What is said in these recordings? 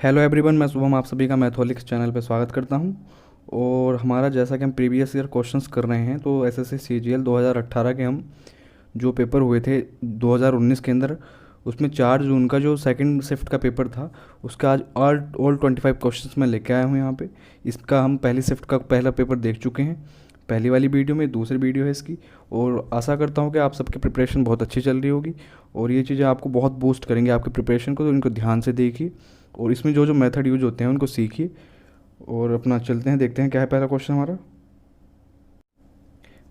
Hello everyone, मैं शुभम आप सभी का मैथोलिक्स चैनल पे स्वागत करता हूं। और हमारा जैसा कि हम प्रीवियस ईयर क्वेश्चंस कर रहे हैं, तो एसएससी सीजीएल 2018 के हम जो पेपर हुए थे 2019 के अंदर, उसमें 4 जून का जो सेकंड शिफ्ट का पेपर था, उसका आज ऑल 25 क्वेश्चंस मैं लेके आया हूँ यहाँ पे। इसका हम पहली शिफ्ट का पहला पेपर देख चुके हैं, पहली वाली वीडियो में, दूसरी वीडियो है इसकी। और आशा करता हूँ कि आप सबकी प्रिपरेशन बहुत अच्छी चल रही होगी और ये चीज़ें आपको बहुत बूस्ट करेंगे आपकी प्रिपरेशन को, तो इनको ध्यान से देखिए और इसमें जो जो मेथड यूज होते हैं उनको सीखिए। और अपना चलते हैं, देखते हैं क्या है पहला क्वेश्चन हमारा।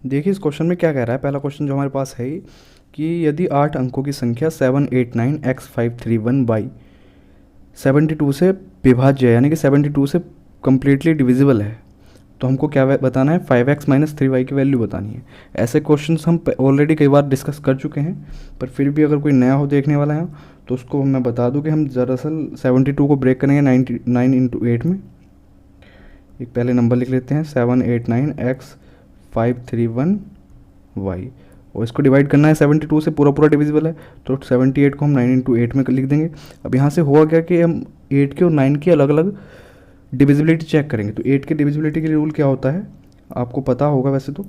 देखिए इस क्वेश्चन में क्या कह रहा है। पहला क्वेश्चन जो हमारे पास है ये, कि यदि 8 अंकों की संख्या 789x531 बाई 72 से विभाज्य है, यानी कि 72 से कम्प्लीटली डिविजिबल है, तो हमको क्या बताना है, 5x माइनस 3y की वैल्यू बतानी है। ऐसे क्वेश्चंस हम ऑलरेडी कई बार डिस्कस कर चुके हैं, पर फिर भी अगर कोई नया हो देखने वाला है तो उसको मैं बता दूं कि हम दरअसल 72 को ब्रेक करेंगे 9 इंटू 8 में। एक पहले नंबर लिख लेते हैं 789x531y, और इसको डिवाइड करना है 72 से, पूरा पूरा डिविजिबल है तो 78 को हम 9 इंटू 8 में लिख देंगे। अब यहाँ से हुआ क्या कि हम 8 के और 9 की अलग अलग डिविजिबिलिटी चेक करेंगे। तो 8 के डिविजिबिलिटी के लिए रूल क्या होता है आपको पता होगा वैसे तो।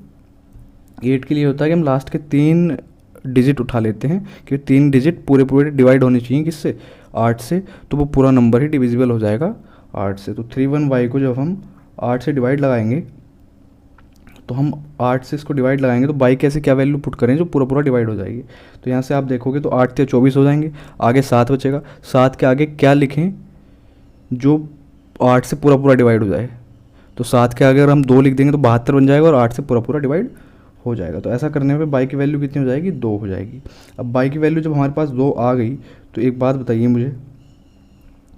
8 के लिए होता है कि हम लास्ट के 3 डिजिट उठा लेते हैं, कि 3 डिजिट पूरे पूरे डिवाइड होने चाहिए किससे, 8 से, तो वो पूरा नंबर ही डिविजिबल हो जाएगा 8 से। तो 31y को जब हम 8 से डिवाइड लगाएंगे, तो हम 8 से इसको डिवाइड लगाएंगे तो बाई कैसे क्या वैल्यू पुट करें जो पूरा पूरा डिवाइड हो जाएगी। तो यहाँ से आप देखोगे तो 8 से 24 हो जाएंगे, आगे 7 बचेगा, 7 के आगे क्या लिखें जो 8 से पूरा पूरा डिवाइड हो जाए। तो 7 के आगे अगर हम 2 लिख देंगे तो 72 बन जाएगा और 8 से पूरा पूरा डिवाइड हो जाएगा। तो ऐसा करने पे बाई की वैल्यू कितनी हो जाएगी, 2 हो जाएगी। अब बाई की वैल्यू जब हमारे पास 2 आ गई, तो एक बात बताइए मुझे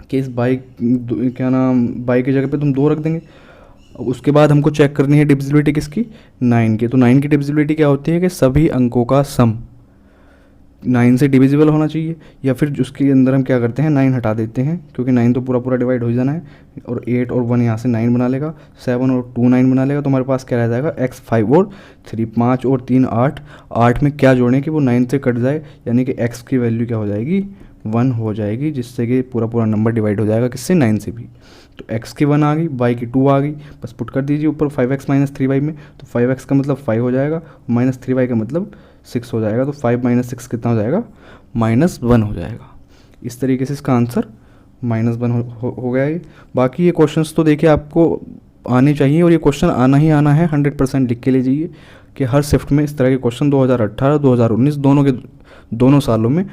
कि इस बाई क्या नाम, बाई की जगह पे तुम 2 रख देंगे। अब उसके बाद हमको चेक करनी है डिविजिबिलिटी किसकी, 9 की। तो 9 की डिविजिबिलिटी क्या होती है कि सभी अंकों का सम 9 से डिविजिबल होना चाहिए, या फिर उसके अंदर हम क्या करते हैं 9 हटा देते हैं, क्योंकि 9 तो पूरा पूरा डिवाइड हो जाना है। और 8 और 1 यहाँ से 9 बना लेगा, 7 और 2 9 बना लेगा, तो हमारे पास क्या रह जाएगा x 5 और 3, 5 और 3 8। 8 में क्या जोड़ें कि वो 9 से कट जाए, यानी कि x की वैल्यू क्या हो जाएगी, 1 हो जाएगी, जिससे कि पूरा पूरा नंबर डिवाइड हो जाएगा किससे, 9 से भी। तो x की 1 आ गई, y की 2 आ गई, बस पुट कर दीजिए ऊपर 5x माइनस 3y में। तो 5x का मतलब 5 हो जाएगा, माइनस 3y का मतलब 6 हो जाएगा। तो 5 माइनस 6 कितना हो जाएगा, -1 हो जाएगा। इस तरीके से इसका आंसर -1 हो गया ये। बाकी ये क्वेश्चंस तो देखिए आपको आने चाहिए, और ये क्वेश्चन आना ही आना है, 100% लिख के ले जाइए कि हर शिफ्ट में इस तरह के क्वेश्चन 2018 2019 दोनों सालों में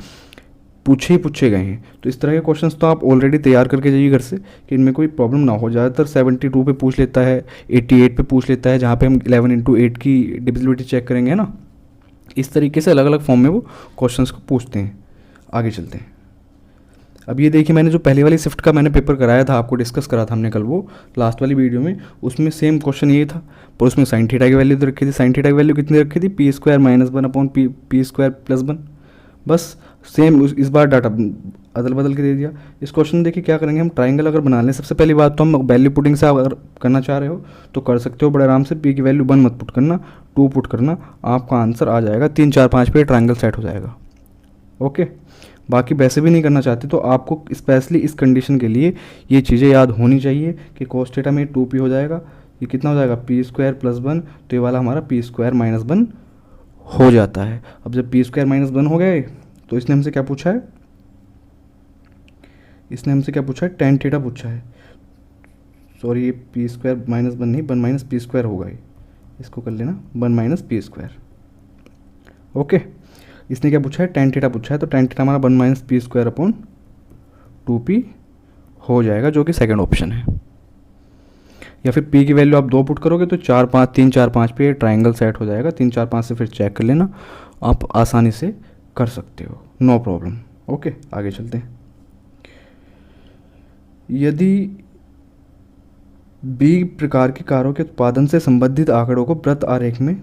पूछे गए हैं। तो इस तरह के क्वेश्चंस तो आप ऑलरेडी तैयार करके जाइए घर से, कि इनमें कोई प्रॉब्लम ना हो। ज़्यादातर 72 पे पूछ लेता है, 88 पे पूछ लेता है, जहाँ पे हम 11 इंटू 8 की डिविजिबिलिटी चेक करेंगे ना। इस तरीके से अलग अलग फॉर्म में वो क्वेश्चंस को पूछते हैं। आगे चलते हैं। अब ये देखिए, मैंने जो पहली वाली शिफ्ट का मैंने पेपर कराया था, आपको डिस्कस करा था हमने कल वो लास्ट वाली वीडियो में, उसमें सेम क्वेश्चन ये था, पर उसमें साइन थीटा की वैल्यू तो रखी थी। साइन थीटा की वैल्यू कितनी रखी थी, P square minus 1 upon P square plus 1। बस सेम इस बार डाटा अदल बदल के दे दिया। इस क्वेश्चन में देखिए क्या करेंगे, हम ट्राइंगल अगर बना लें, सबसे पहली बात तो हम वैल्यू पुटिंग से अगर करना चाह रहे हो तो कर सकते हो बड़े आराम से। पी की वैल्यू 1 मत पुट करना, 2 पुट करना, आपका आंसर आ जाएगा। 3 4 5 पे ट्राइंगल सेट हो जाएगा। ओके, बाकी वैसे भी नहीं करना चाहते तो आपको स्पेशली इस कंडीशन के लिए ये चीज़ें याद होनी चाहिए कि cos थीटा में 2p हो जाएगा, ये कितना हो जाएगा, पी स्क्वायर प्लस 1, तो ये वाला हमारा पी स्क्वायर माइनस 1 हो जाता है। अब जब पी स्क्वायर माइनस 1 हो गए, तो इसने हमसे क्या पूछा है, tan थीटा पूछा है। सॉरी, ये पी स्क्वायर माइनस 1 नहीं, 1 माइनस पी स्क्वायर होगा ये, इसको कर लेना 1 माइनस पी स्क्वायर। ओके, इसने क्या पूछा है, tan थीटा पूछा है, तो tan थीटा हमारा 1 minus P square upon 2p हो जाएगा, जो कि सेकंड ऑप्शन है। या फिर p की वैल्यू आप 2 पुट करोगे तो 3 4 5 पे ट्राइंगल सेट हो जाएगा। 3 4 5 से फिर चेक कर लेना, आप आसानी से कर सकते हो, नो प्रॉब्लम। ओके, आगे चलते हैं। यदि b प्रकार के कारों के उत्पादन से संबंधित आंकड़ों को वृत्त आरेख में,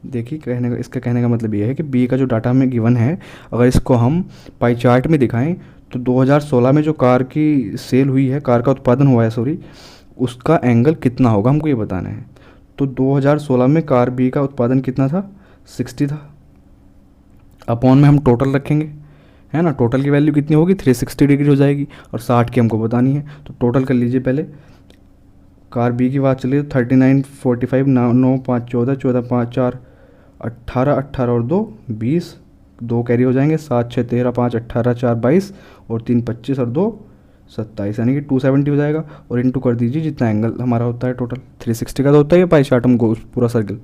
देखिए इसका कहने का मतलब ये है कि b का जो डाटा हमें गिवन है, अगर इसको हम पाई चार्ट में दिखाएं तो 2016 में जो कार की सेल हुई है, कार का उत्पादन हुआ है सॉरी, उसका एंगल कितना होगा हमको ये बताना है। तो 2016 में कार बी का उत्पादन कितना था, 60 था। अपॉन में हम टोटल रखेंगे, है ना। टोटल की वैल्यू कितनी होगी, 360 डिग्री हो जाएगी, और 60 की हमको बतानी है। तो टोटल कर लीजिए पहले। कार बी की बात चलिए, 39 45 9 5 14 14 5 4 18 18 और 2 20, 2 कैरी हो जाएंगे, 7 6 13 5 18 4 22 और 3 25 और 2 27, यानी कि 270 हो जाएगा। और इंटू कर दीजिए जितना एंगल हमारा होता है टोटल, 360 का तो होता है पाई चार्ट हमको पूरा सर्कल।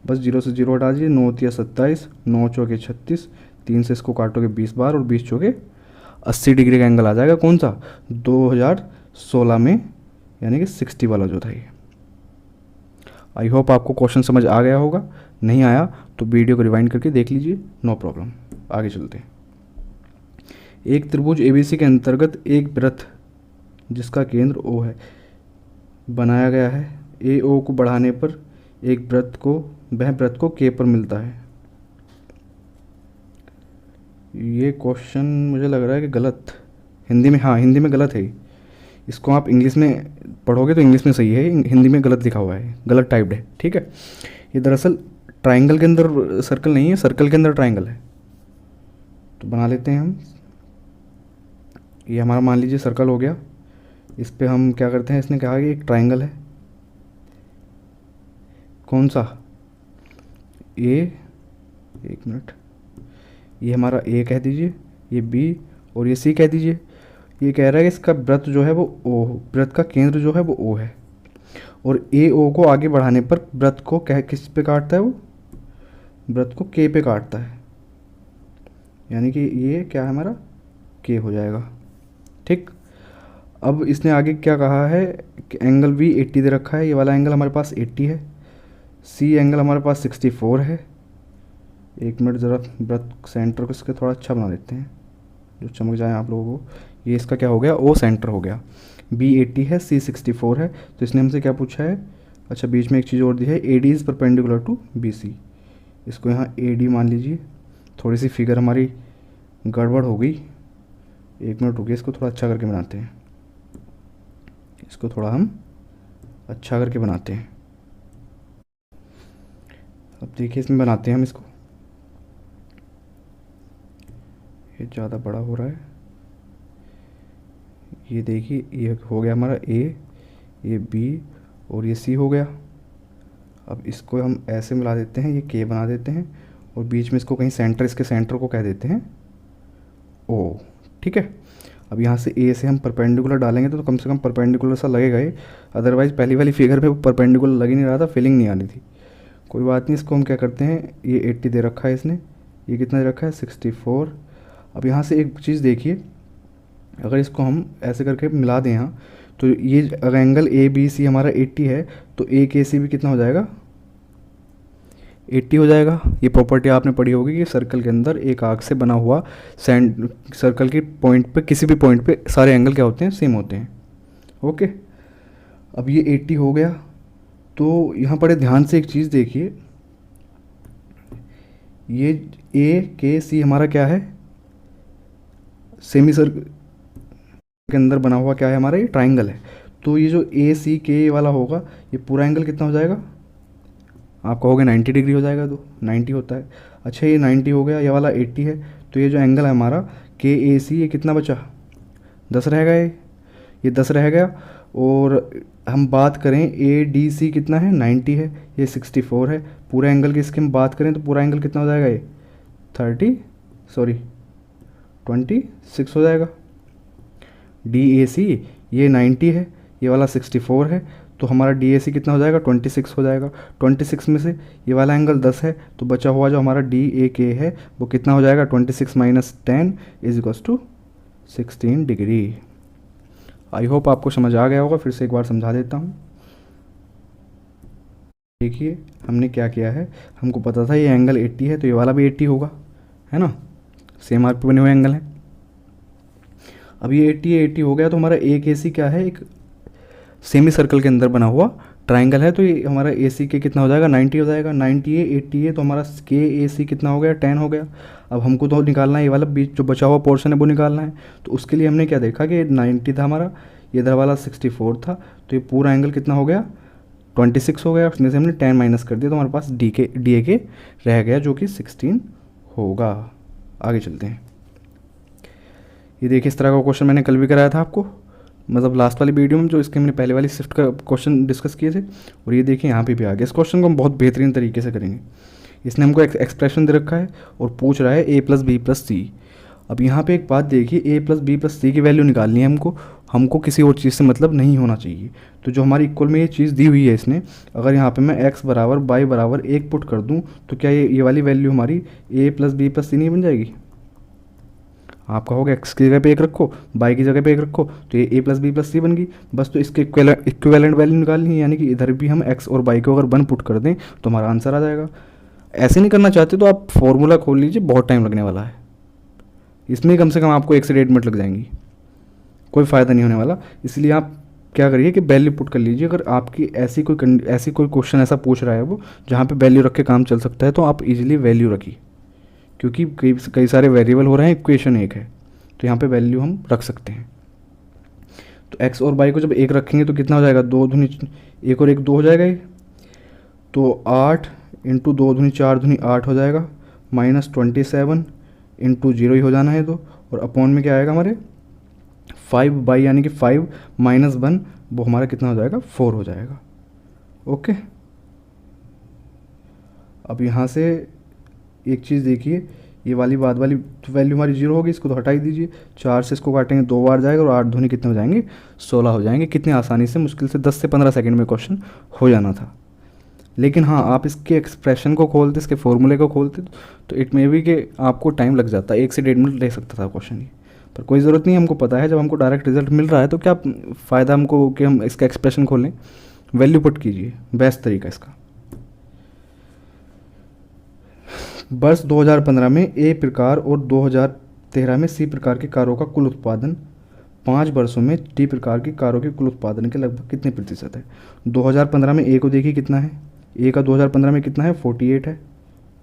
बस 0 से 0 हटा दीजिए, 9 तिया 27, 9 चौके 36, 3 से इसको काटोगे 20 बार और 20 चौके 80 डिग्री का एंगल आ जाएगा। कौन सा, 2016 में, यानी कि 60 वाला जो था ये। आई होप आपको क्वेश्चन समझ आ गया होगा, नहीं आया तो वीडियो को रिवाइंड करके देख लीजिए, नो प्रॉब्लम। आगे चलते हैं। एक त्रिभुज एबीसी के अंतर्गत एक वृत्त जिसका केंद्र ओ है बनाया गया है। ए ओ को बढ़ाने पर एक वृत्त को, वह वृत्त को के पर मिलता है। ये क्वेश्चन मुझे लग रहा है कि गलत, हिंदी में, हाँ हिंदी में गलत है। इसको आप इंग्लिश में पढ़ोगे तो इंग्लिश में सही है, हिंदी में गलत लिखा हुआ है, गलत टाइप्ड है, ठीक है। ये दरअसल ट्राइंगल के अंदर सर्कल नहीं है, सर्कल के अंदर ट्राइंगल है। तो बना लेते हैं हम। ये हमारा मान लीजिए सर्कल हो गया। इस पे हम क्या करते हैं, इसने कहा कि एक ट्राइंगल है, कौन सा, ए, एक मिनट, ये हमारा ए कह दीजिए, ये बी और ये सी कह दीजिए। ये कह रहा है कि इसका वृत्त जो है वो ओ, वृत्त का केंद्र जो है वो ओ है, और ए ओ को आगे बढ़ाने पर वृत्त को किस पे काटता है, वो वृत्त को के पे काटता है, यानी कि ये क्या है हमारा, के हो जाएगा, ठीक। अब इसने आगे क्या कहा है कि एंगल भी 80 दे रखा है, ये वाला एंगल हमारे पास 80 है, सी एंगल हमारे पास 64 है। एक मिनट ज़रा वृत्त सेंटर को इसके थोड़ा अच्छा बना देते हैं जो चमक जाए आप लोगों को। ये इसका क्या हो गया, ओ सेंटर हो गया। बी 80 है, सी 64 है, तो इसने हमसे क्या पूछा है, अच्छा बीच में एक चीज़ और दी है, A D is perpendicular to B C. इसको यहाँ ए डी मान लीजिए। थोड़ी सी फिगर हमारी गड़बड़ हो गई, एक मिनट रुकिए, इसको थोड़ा अच्छा करके बनाते हैं, इसको थोड़ा हम अच्छा करके बनाते हैं। अब देखिए इसमें बनाते हैं हम इसको, ये ज़्यादा बड़ा हो रहा है। ये देखिए ये हो गया हमारा ए, ये बी और ये सी हो गया। अब इसको हम ऐसे मिला देते हैं, ये के बना देते हैं, और बीच में इसको कहीं सेंटर, इसके सेंटर को कह देते हैं ओ, ठीक है। अब यहाँ से ए से हम परपेंडिकुलर डालेंगे तो कम से कम परपेंडिकुलर सा लगेगा ये, अदरवाइज़ पहली वाली फिगर पे वो परपेंडिकुलर लग ही नहीं रहा था, फीलिंग नहीं आ रही थी। कोई बात नहीं, इसको हम क्या करते हैं, ये 80 दे रखा है इसने, ये कितना दे रखा है, 64। अब यहाँ से एक चीज़ देखिए, अगर इसको हम ऐसे करके मिला दें यहाँ, तो ये अगर एंगल ए बी सी हमारा 80 है तो ए के सी भी कितना हो जाएगा, 80 हो जाएगा। ये प्रॉपर्टी आपने पढ़ी होगी कि सर्कल के अंदर एक आर्क से बना हुआ सर्कल के पॉइंट पे, किसी भी पॉइंट पे सारे एंगल क्या होते हैं, सेम होते हैं, ओके। अब ये 80 हो गया, तो यहाँ बड़े ध्यान से एक चीज़ देखिए, ये ए के सी हमारा क्या है, सेमी सर्कल के अंदर बना हुआ क्या है हमारा, ये ट्राइंगल है। तो ये जो ए सी के वाला होगा, ये पूरा एंगल कितना हो जाएगा, आप कहोगे 90 डिग्री हो जाएगा, तो 90 होता है। अच्छा ये 90 हो गया, ये वाला 80 है, तो ये जो एंगल है हमारा के ए सी, ये कितना बचा, 10 रह गया, ये 10 रह गया। और हम बात करें ए डी सी कितना है, 90 है, ये 64 है। पूरा एंगल की इसकी हम बात करें तो पूरा एंगल कितना हो जाएगा, ये 26 हो जाएगा। डी ए सी ये 90 है, ये वाला 64 है, तो हमारा डी ए सी कितना हो जाएगा, 26 हो जाएगा। 26 में से ये वाला एंगल 10 है, तो बचा हुआ जो हमारा डी ए के है वो कितना हो जाएगा, 26 minus 10 is equals to 16 degree. I hope आपको समझ आ गया होगा, फिर से एक बार समझा देता हूँ। देखिए हमने क्या किया है, हमको पता था ये एंगल 80 है, तो ये वाला भी 80 होगा, है ना, सेम आर्क पे बने हुए एंगल हैं। अब ये 80 हो गया, तो हमारा ए के सी क्या है, एक सेमी सर्कल के अंदर बना हुआ ट्राइंगल है, तो ये हमारा ए सी के कितना हो जाएगा, 90 हो जाएगा। 90 है 80 है, तो हमारा के ए सी कितना हो गया, 10 हो गया। अब हमको तो निकालना है ये वाला बीच जो बचा हुआ पोर्शन है वो निकालना है, तो उसके लिए हमने क्या देखा कि 90 था हमारा, ये इधर वाला 64 था, तो ये पूरा एंगल कितना हो गया, 26 हो गया। उसमें से हमने 10 माइनस कर दिया, तो हमारे पास डी ए के रह गया जो कि 16 होगा। आगे चलते हैं। ये देखिए इस तरह का क्वेश्चन मैंने कल भी कराया था आपको, मतलब लास्ट वाली वीडियो में जो इसके हमने पहले वाली शिफ्ट का क्वेश्चन डिस्कस किए थे। और ये देखिए यहाँ पे भी आ गया। इस क्वेश्चन को हम बहुत बेहतरीन तरीके से करेंगे। इसने हमको एक्सप्रेशन दे रखा है और पूछ रहा है a प्लस बी प्लस सी। अब यहाँ पे एक बात देखिए, a प्लस बी प्लस सी की वैल्यू निकालनी है हमको किसी और चीज़ से मतलब नहीं होना चाहिए। तो जो हमारी इक्वल में ये चीज़ दी हुई है इसने, अगर यहाँ पे मैं x बराबर y बराबर 1 पुट कर दूँ तो क्या ये वाली वैल्यू हमारी a प्लस बी प्लस सी नहीं बन जाएगी? आप कहोगे x की जगह पे 1 रखो, y की जगह पे 1 रखो, तो ये a प्लस बी प्लस सी बन गई। बस तो इसके इक्विवेलेंट वैल्यू निकालनी है, यानी कि इधर भी हम x और y को अगर 1 पुट कर दें तो हमारा आंसर आ जाएगा। ऐसे नहीं करना चाहते तो आप फॉर्मूला खोल लीजिए, बहुत टाइम लगने वाला है इसमें, कम से कम आपको 1 से 1.5 मिनट लग जाएंगी, कोई फ़ायदा नहीं होने वाला। इसलिए आप क्या करिए कि वैल्यू पुट कर लीजिए। अगर आपकी ऐसी कोई क्वेश्चन ऐसा पूछ रहा है वो जहाँ पे वैल्यू रख के काम चल सकता है तो आप इजीली वैल्यू रखिए, क्योंकि कई सारे वेरिएबल हो रहे हैं, इक्वेशन एक है तो यहाँ पे वैल्यू हम रख सकते हैं। तो x और y को जब 1 रखेंगे तो कितना हो जाएगा, 2 दूनी 1 और 1 2 हो जाएगा ये, तो 8 इंटू 2 दूनी 4 दूनी 8 हो जाएगा, -27 इंटू 0 ही हो जाना है तो, और अपॉन में क्या आएगा हमारे 5 यानी कि 5 माइनस 1 वो हमारा कितना हो जाएगा 4 हो जाएगा। ओके, अब यहाँ से एक चीज़ देखिए, ये वाली बाद वाली वैल्यू हमारी 0 होगी, इसको तो हटा ही दीजिए। 4 से इसको काटेंगे 2 बार जाएगा और 8 दूनी कितने हो जाएंगे 16 हो जाएंगे। कितने आसानी से, मुश्किल से 10 से 15 सेकंड में क्वेश्चन हो जाना था। लेकिन हाँ, आप इसके एक्सप्रेशन को खोलते, इसके फॉर्मूले को खोलते तो इट मे बी कि आपको टाइम लग जाता, 1 से 1.5 मिनट ले सकता था क्वेश्चन ये, पर कोई ज़रूरत नहीं, हमको पता है जब हमको डायरेक्ट रिजल्ट मिल रहा है तो क्या फ़ायदा हमको कि हम इसका एक्सप्रेशन खोलें। वैल्यू पुट कीजिए, बेस्ट तरीका इसका। वर्ष 2015 में ए प्रकार और 2013 में सी प्रकार की कारों का कुल उत्पादन 5 वर्षों में डी प्रकार की कारों के कुल उत्पादन के लगभग कितने प्रतिशत है। 2015 में ए को देखिए कितना है, ए का 2015 में कितना है 48 है,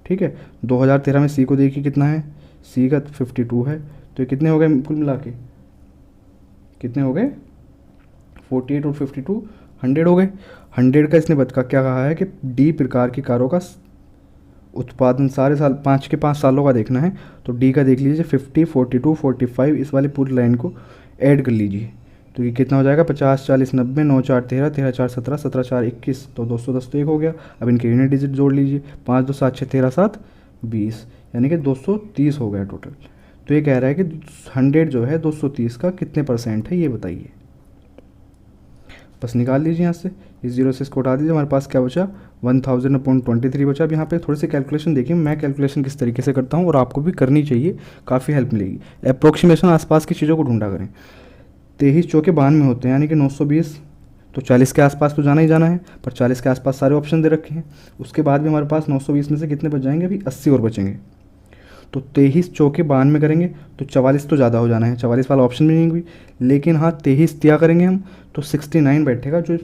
ठीक है। 2013 में सी को देखिए कितना है, सी का 52 है, तो ये कितने हो गए कुल मिला के, कितने हो गए 48 और 52 100 हो गए। 100 का इसने क्या कहा है कि डी प्रकार की कारों का उत्पादन सारे साल 5 सालों का देखना है, तो डी का देख लीजिए 50 42 45, इस वाली पूरी लाइन को ऐड कर लीजिए तो ये कितना हो जाएगा 50 40 90 9 4 13 13 4 17 17 4 21, तो 210 तो 1 हो गया। अब इनके यूनिट डिजिट जोड़ लीजिए, 5 2 7 6 13 7 20, यानी कि 230 हो गया टोटल। तो ये कह रहा है कि 100 जो है 230 का कितने % है ये बताइए। बस निकाल लीजिए यहाँ से, इस 0 से इसको उठा दीजिए, हमारे पास क्या बचा 1000/23 बचा। अब यहाँ पे थोड़ी सी कैलकुलेशन देखिए, मैं कैलकुलेशन किस तरीके से करता हूँ और आपको भी करनी चाहिए, काफ़ी हेल्प मिलेगी। अप्रोक्सीमेशन आसपास की चीज़ों को ढूंढा करें। 23 चौके 92 होते हैं, यानी कि 920, तो 40 के आसपास तो जाना ही जाना है, पर 40 के आसपास सारे ऑप्शन दे रखे हैं। उसके बाद भी हमारे पास 920 में से कितने बच जाएंगे, अभी 80 और बचेंगे। तो 23 चौके 92 करेंगे तो 44 तो ज़्यादा हो जाना है, 44 वाला ऑप्शन भी नहीं हुई। लेकिन हाँ 23 तिया करेंगे हम तो 69 बैठेगा जो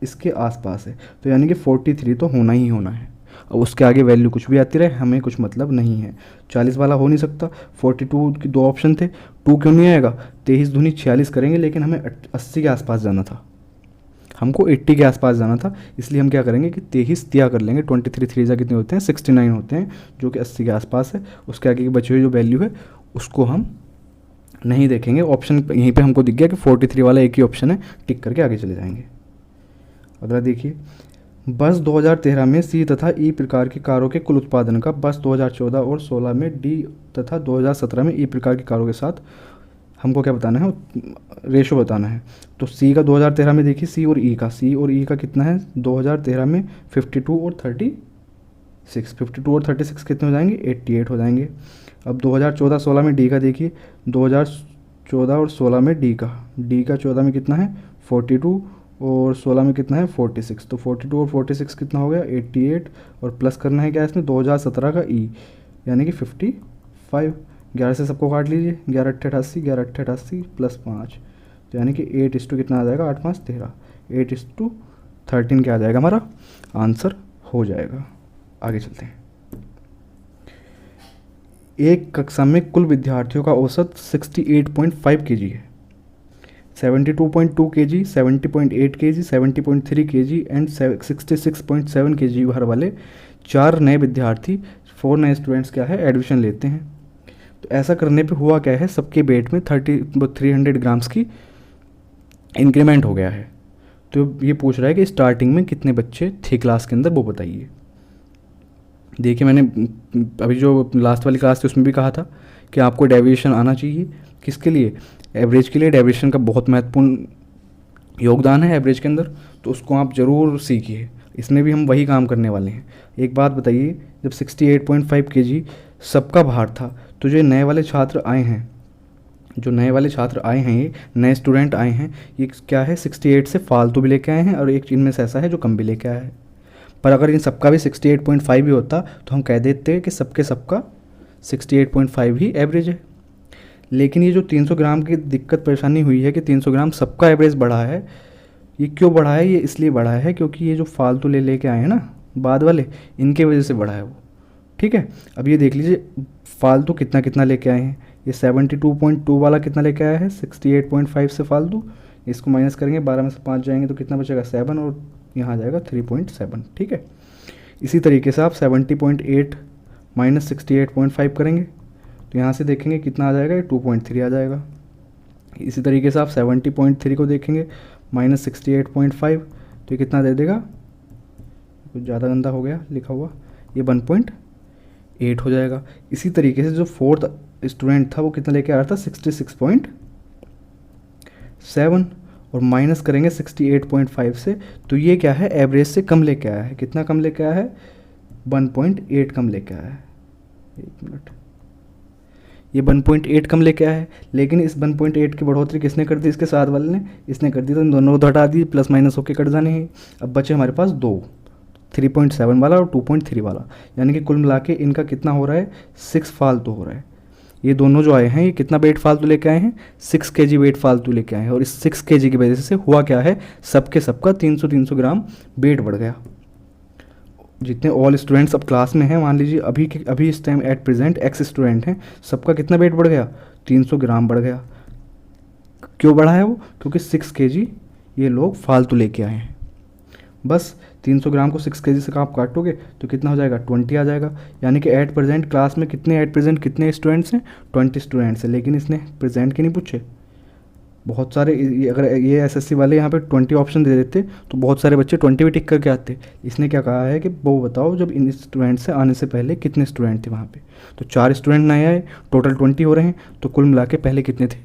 इसके आसपास है, तो यानी कि 43 तो होना ही होना है। अब उसके आगे वैल्यू कुछ भी आती रहे, हमें कुछ मतलब नहीं है। 40 वाला हो नहीं सकता, 42 की 2 ऑप्शन थे, 2 क्यों नहीं आएगा, 23 दूनी 46 करेंगे, लेकिन हमें 80 के आसपास जाना था, हमको 80 के आसपास जाना था। इसलिए हम क्या करेंगे कि 23 तिया कर लेंगे, 23 3 कितने होते हैं 69 होते हैं, जो कि 80 के आसपास है। उसके आगे की बची हुई जो वैल्यू है उसको हम नहीं देखेंगे। ऑप्शन यहीं पे हमको दिख गया कि 43 वाला एक ही ऑप्शन है, टिक करके आगे चले जाएंगे। अगला देखिए, वर्ष 2013 में सी तथा ई प्रकार की कारों के कुल उत्पादन का वर्ष 2014 और 16 में डी तथा 2017 में ई प्रकार की कारों के साथ हमको क्या बताना है, रेशो बताना है। तो सी का 2013 में देखिए, सी और ई का कितना है 2013 में 52 और 36, 52 और 36 कितने हो जाएंगे 88 हो जाएंगे। अब 2014-16 में डी का देखिए, 2014 और 16 में डी का 14 में कितना है 42 और 16 में कितना है 46, तो 42 और 46 कितना हो गया 88, और प्लस करना है क्या इसमें 2017 का ई, यानी कि 55। 11 से सबको काट लीजिए, 11 8 88, 11 8 88 प्लस 5, तो यानी कि 8 कितना आ जाएगा 8 5 13, 8:13 क्या आ जाएगा हमारा आंसर हो जाएगा। आगे चलते हैं। एक कक्षा में कुल विद्यार्थियों का औसत 68.5 kg है, 72.2 kg, 70.8 kg, 70.3 kg and 66.7 kg भार वाले 4 नए विद्यार्थी 4 नए स्टूडेंट्स क्या है एडमिशन लेते हैं। तो तो ऐसा करने पे हुआ क्या है, सबके वेट में 300 ग्राम्स की इंक्रीमेंट हो गया है। तो ये पूछ रहा है कि स्टार्टिंग में कितने बच्चे थे क्लास के अंदर, वो बताइए। देखिए मैंने अभी जो लास्ट वाली क्लास थी उसमें भी कहा था कि आपको डेविएशन आना चाहिए। किसके लिए? एवरेज के लिए। डेविएशन का बहुत महत्वपूर्ण योगदान है एवरेज के अंदर, तो उसको आप ज़रूर सीखिए। इसमें भी हम वही काम करने वाले हैं। एक बात बताइए, जब 68.5 kg सबका भार था, तो जो नए वाले छात्र आए हैं, ये नए स्टूडेंट आए हैं, ये क्या है, 68 से फालतू भी लेके आए हैं, और एक इनमें से ऐसा है जो कम भी लेके आया है। पर अगर इन सबका भी 68.5 ही होता तो हम कह देते कि सबका 68.5 ही एवरेज है। लेकिन ये जो 300 ग्राम की दिक्कत परेशानी हुई है कि 300 ग्राम सबका एवरेज बढ़ा है, ये क्यों बढ़ा है? ये इसलिए बढ़ा है क्योंकि ये जो फालतू लेके आए हैं ना बाद वाले, इनके वजह से बढ़ा है वो। ठीक है, अब ये देख लीजिए फालतू कितना कितना लेके आए हैं। ये 72.2 वाला कितना लेके आया है, 68.5 से फालतू। इसको माइनस करेंगे, 12 में से 5 जाएंगे तो कितना बचेगा, 7, और यहाँ आ जाएगा 3.7। ठीक है, इसी तरीके से आप 70.8 माइनस 68.5 करेंगे तो यहाँ से देखेंगे कितना आ जाएगा, ये 2.3 आ जाएगा। इसी तरीके से आप 70.3 को देखेंगे माइनस 68.5 तो ये कितना दे देगा, कुछ ज़्यादा गंदा हो गया लिखा हुआ, ये 1.8 हो जाएगा। इसी तरीके से जो फोर्थ स्टूडेंट था वो कितना लेके आ रहा था, 66.7, और माइनस करेंगे 68.5 से, तो ये क्या है, एवरेज से कम लेके आया है। कितना कम लेके आया है, 1.8 कम लेके आया है। एक मिनट, ये 1.8 कम लेके आया है। लेकिन इस 1.8 की बढ़ोतरी किसने कर दी, इसके साथ वाले ने, इसने कर दी, तो इन दोनों को हटा दी, प्लस माइनस होके कट जाने हैं। अब बचे हमारे पास दो, 3.7 वाला और 2.3 वाला, यानी कि कुल मिला के इनका कितना हो रहा है, 6 फालतू हो रहा है। ये दोनों जो आए हैं ये कितना वेट फालतू लेके आए हैं, 6 kg वेट फालतू लेके आए हैं, और इस 6 kg की वजह से हुआ क्या है, सबका 300 ग्राम वेट बढ़ गया। जितने ऑल स्टूडेंट्स अब क्लास में हैं, मान लीजिए अभी इस time at present x student हैं, सबका कितना वेट बढ़ गया, 300 ग्राम बढ़ गया। क्यों बढ़ा है वो, क्योंकि 6 kg ये लोग फालतू लेके आए हैं। बस 300 ग्राम को 6 kg से आप काटोगे तो कितना हो जाएगा, 20 आ जाएगा। यानी कि एट प्रेजेंट क्लास में कितने स्टूडेंट्स हैं, 20 स्टूडेंट्स हैं। लेकिन इसने प्रेजेंट के नहीं पूछे, बहुत सारे, अगर ये एसएससी वाले यहाँ पे 20 ऑप्शन दे देते तो बहुत सारे बच्चे 20 भी टिक करके आते। इसने क्या कहा है कि वो बताओ जब इन स्टूडेंट से आने से पहले कितने स्टूडेंट थे वहाँ पे, तो 4 स्टूडेंट नए आए, टोटल 20 हो रहे हैं, तो कुल मिला के पहले कितने थे,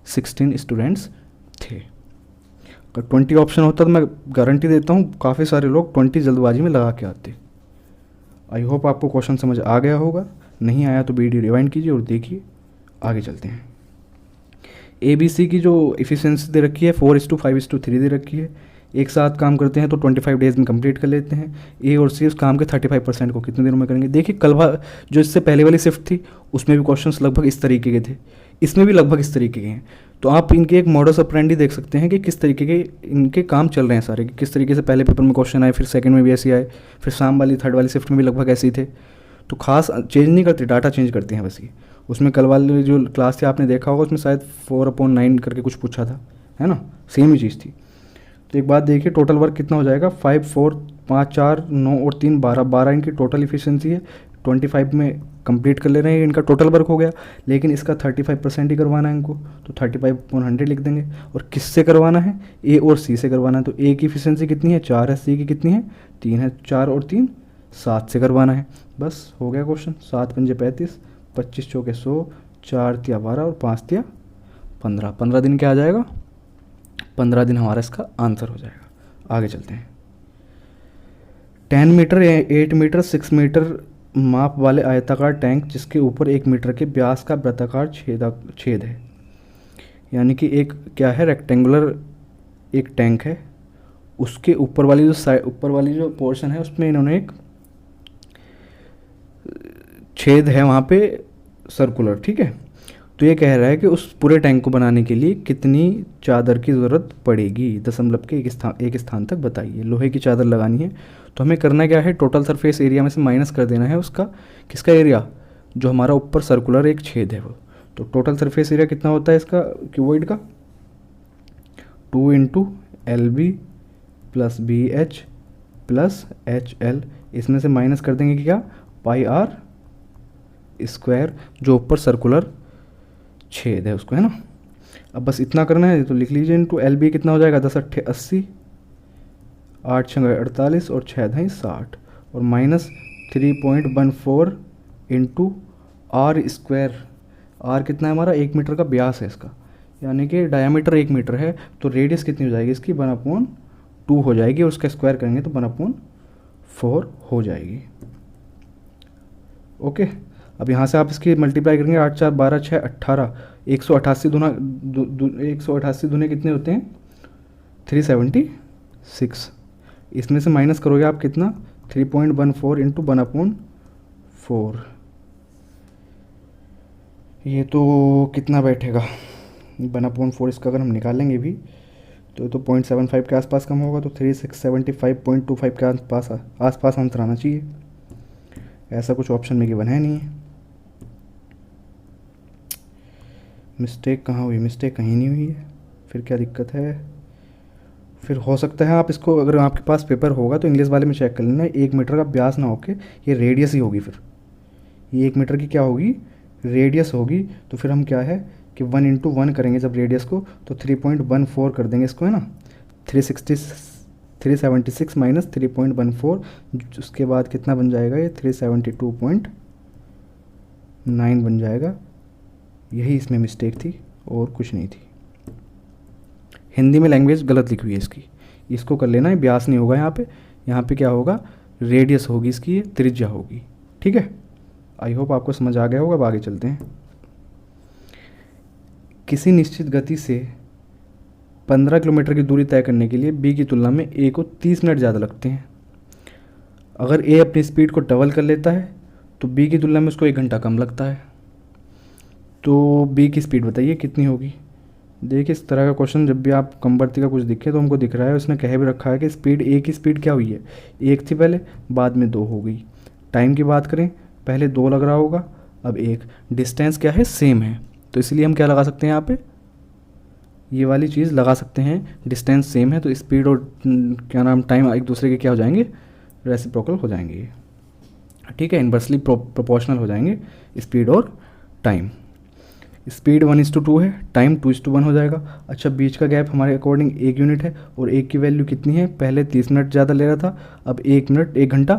16 स्टूडेंट्स थे। अगर 20 ऑप्शन होता तो मैं गारंटी देता हूँ काफ़ी सारे लोग 20 जल्दबाजी में लगा के आते। आई होप आपको क्वेश्चन समझ आ गया होगा, नहीं आया तो वीडियो रिवाइंड कीजिए और देखिए। आगे चलते हैं। ABC की जो इफ़िशेंसी दे रखी है 4:5:3 दे रखी है। एक साथ काम करते हैं तो 25 डेज़ में कंप्लीट कर लेते हैं। ए और सी उस काम के 35% को कितने दिनों में करेंगे। देखिए जो इससे पहले वाली शिफ्ट थी उसमें भी क्वेश्चंस लगभग इस तरीके के थे, इसमें भी लगभग इस तरीके के हैं। तो आप इनके एक मॉडस ऑपरेंडी देख सकते हैं कि किस तरीके के इनके काम चल रहे हैं सारे, किस तरीके से पहले पेपर में क्वेश्चन आए, फिर सेकंड में भी ऐसे आए, फिर शाम वाली थर्ड वाली शिफ्ट में भी लगभग ऐसे ही थे। तो खास चेंज नहीं करते, डाटा चेंज करते हैं बस ये। उसमें कल वाली जो क्लास थी आपने देखा होगा, उसमें शायद 4/9 करके कुछ पूछा था, है ना, सेम ही चीज़ थी। तो एक बात देखिए, टोटल वर्क कितना हो जाएगा, 5 4 5 4 9 और 3 12 इनकी टोटल इफिशिएंसी है। 25 में कंप्लीट कर ले रहे हैं, इनका टोटल वर्क हो गया। लेकिन इसका 35% ही करवाना है इनको, तो 35/100 लिख देंगे। और किससे करवाना है, ए और सी से करवाना है। तो ए की इफिशिएंसी कितनी है, 4 है, सी की कितनी है, 3 है, 4 और 3 7 से करवाना है। बस हो गया क्वेश्चन। 7 पंजे 35, 25 चौके 100, 4 तिया 12 और 5 तिया 15। 15 दिन क्या आ जाएगा, 15 दिन हमारा इसका आंसर हो जाएगा। आगे चलते हैं। 10 मीटर 8 मीटर 6 मीटर माप वाले आयताकार टैंक जिसके ऊपर 1 मीटर के व्यास का वृत्ताकार छेद है। यानी कि एक क्या है, रेक्टेंगुलर एक टैंक है, उसके ऊपर वाली जो पोर्शन है उसमें इन्होंने एक छेद है वहाँ पे सर्कुलर, ठीक है। तो ये कह रहा है कि उस पूरे टैंक को बनाने के लिए कितनी चादर की ज़रूरत पड़ेगी, दशमलव के एक स्थान तक बताइए। लोहे की चादर लगानी है, तो हमें करना क्या है, टोटल सरफेस एरिया में से माइनस कर देना है उसका, किसका एरिया, जो हमारा ऊपर सर्कुलर एक छेद है वो। तो टोटल सरफेस एरिया कितना होता है इसका क्यूबॉइड का, 2 × LB + BH + HL। इसमें से माइनस कर देंगे क्या, πr स्क्वायर, जो ऊपर सर्कुलर छेद है उसको, है ना। अब बस इतना करना है, तो लिख लीजिए इंटू एल बी कितना हो जाएगा, 10 अट्ठे 80, 8 छंग 48 और 6 ढाई 60 और minus 3.14 into R square. R कितना है हमारा, 1 मीटर का व्यास है इसका, यानी कि डायमीटर 1 मीटर है, तो रेडियस कितनी हो जाएगी इसकी, 1/2 हो जाएगी, और उसका स्क्वायर करेंगे तो 1/4 हो जाएगी। ओके, अब यहाँ से आप इसकी मल्टीप्लाई करेंगे, 8 4 12 6 18, 188 दूना 188 दूने कितने होते हैं, 376। इसमें से माइनस करोगे आप कितना, 3.14 इंटू 1/4, ये तो कितना बैठेगा 1/4, इसका अगर हम निकालेंगे भी तो ये तो 0.75 के आसपास कम होगा, तो 3675.25 के आसपास आंसर आना चाहिए। ऐसा कुछ ऑप्शन में गिवन है नहीं है। मिस्टेक कहाँ हुई, मिस्टेक कहीं नहीं हुई है, फिर क्या दिक्कत है। फिर हो सकता है आप इसको, अगर आपके पास पेपर होगा तो इंग्लिश वाले में चेक कर लेना, 1 मीटर का व्यास ना होके ये रेडियस ही होगी, फिर ये 1 मीटर की क्या होगी, रेडियस होगी। तो फिर हम क्या है कि 1 इंटू 1 करेंगे जब रेडियस को, तो 3.14 कर देंगे इसको, है ना। 376 माइनस 3.14, उसके बाद कितना बन जाएगा ये, 372.9 बन जाएगा। यही इसमें मिस्टेक थी और कुछ नहीं थी। हिंदी में लैंग्वेज गलत लिखी हुई है इसकी, इसको कर लेना है, व्यास नहीं होगा यहाँ पे क्या होगा, रेडियस होगी इसकी, ये त्रिज्या होगी। ठीक है, आई होप आपको समझ आ गया होगा। अब आगे चलते हैं। किसी निश्चित गति से 15 किलोमीटर की दूरी तय करने के लिए बी की तुलना में ए को 30 मिनट ज़्यादा लगते हैं। अगर ए अपनी स्पीड को डबल कर लेता है तो बी की तुलना में उसको 1 घंटा कम लगता है। तो बी की स्पीड बताइए कितनी होगी। देखिए, इस तरह का क्वेश्चन जब भी आप कंवर्ती का कुछ दिखे तो हमको दिख रहा है, उसने कह भी रखा है कि स्पीड, ए की स्पीड क्या हुई है, 1 थी पहले, बाद में 2 हो गई। टाइम की बात करें, पहले 2 लग रहा होगा, अब 1। डिस्टेंस क्या है, सेम है, तो इसलिए हम क्या लगा सकते हैं यहाँ पे, ये वाली चीज़ लगा सकते हैं, डिस्टेंस सेम है तो स्पीड और क्या नाम टाइम एक दूसरे के क्या हो जाएंगे, रेसिप्रोकल हो जाएंगे। ठीक है, इन्वर्सली प्रोपोर्शनल हो जाएंगे स्पीड और टाइम। स्पीड 1:2 है, टाइम 2:1 हो जाएगा। अच्छा, बीच का गैप हमारे अकॉर्डिंग 1 यूनिट है, और 1 की वैल्यू कितनी है, पहले 30 मिनट ज़्यादा ले रहा था, अब 1 घंटा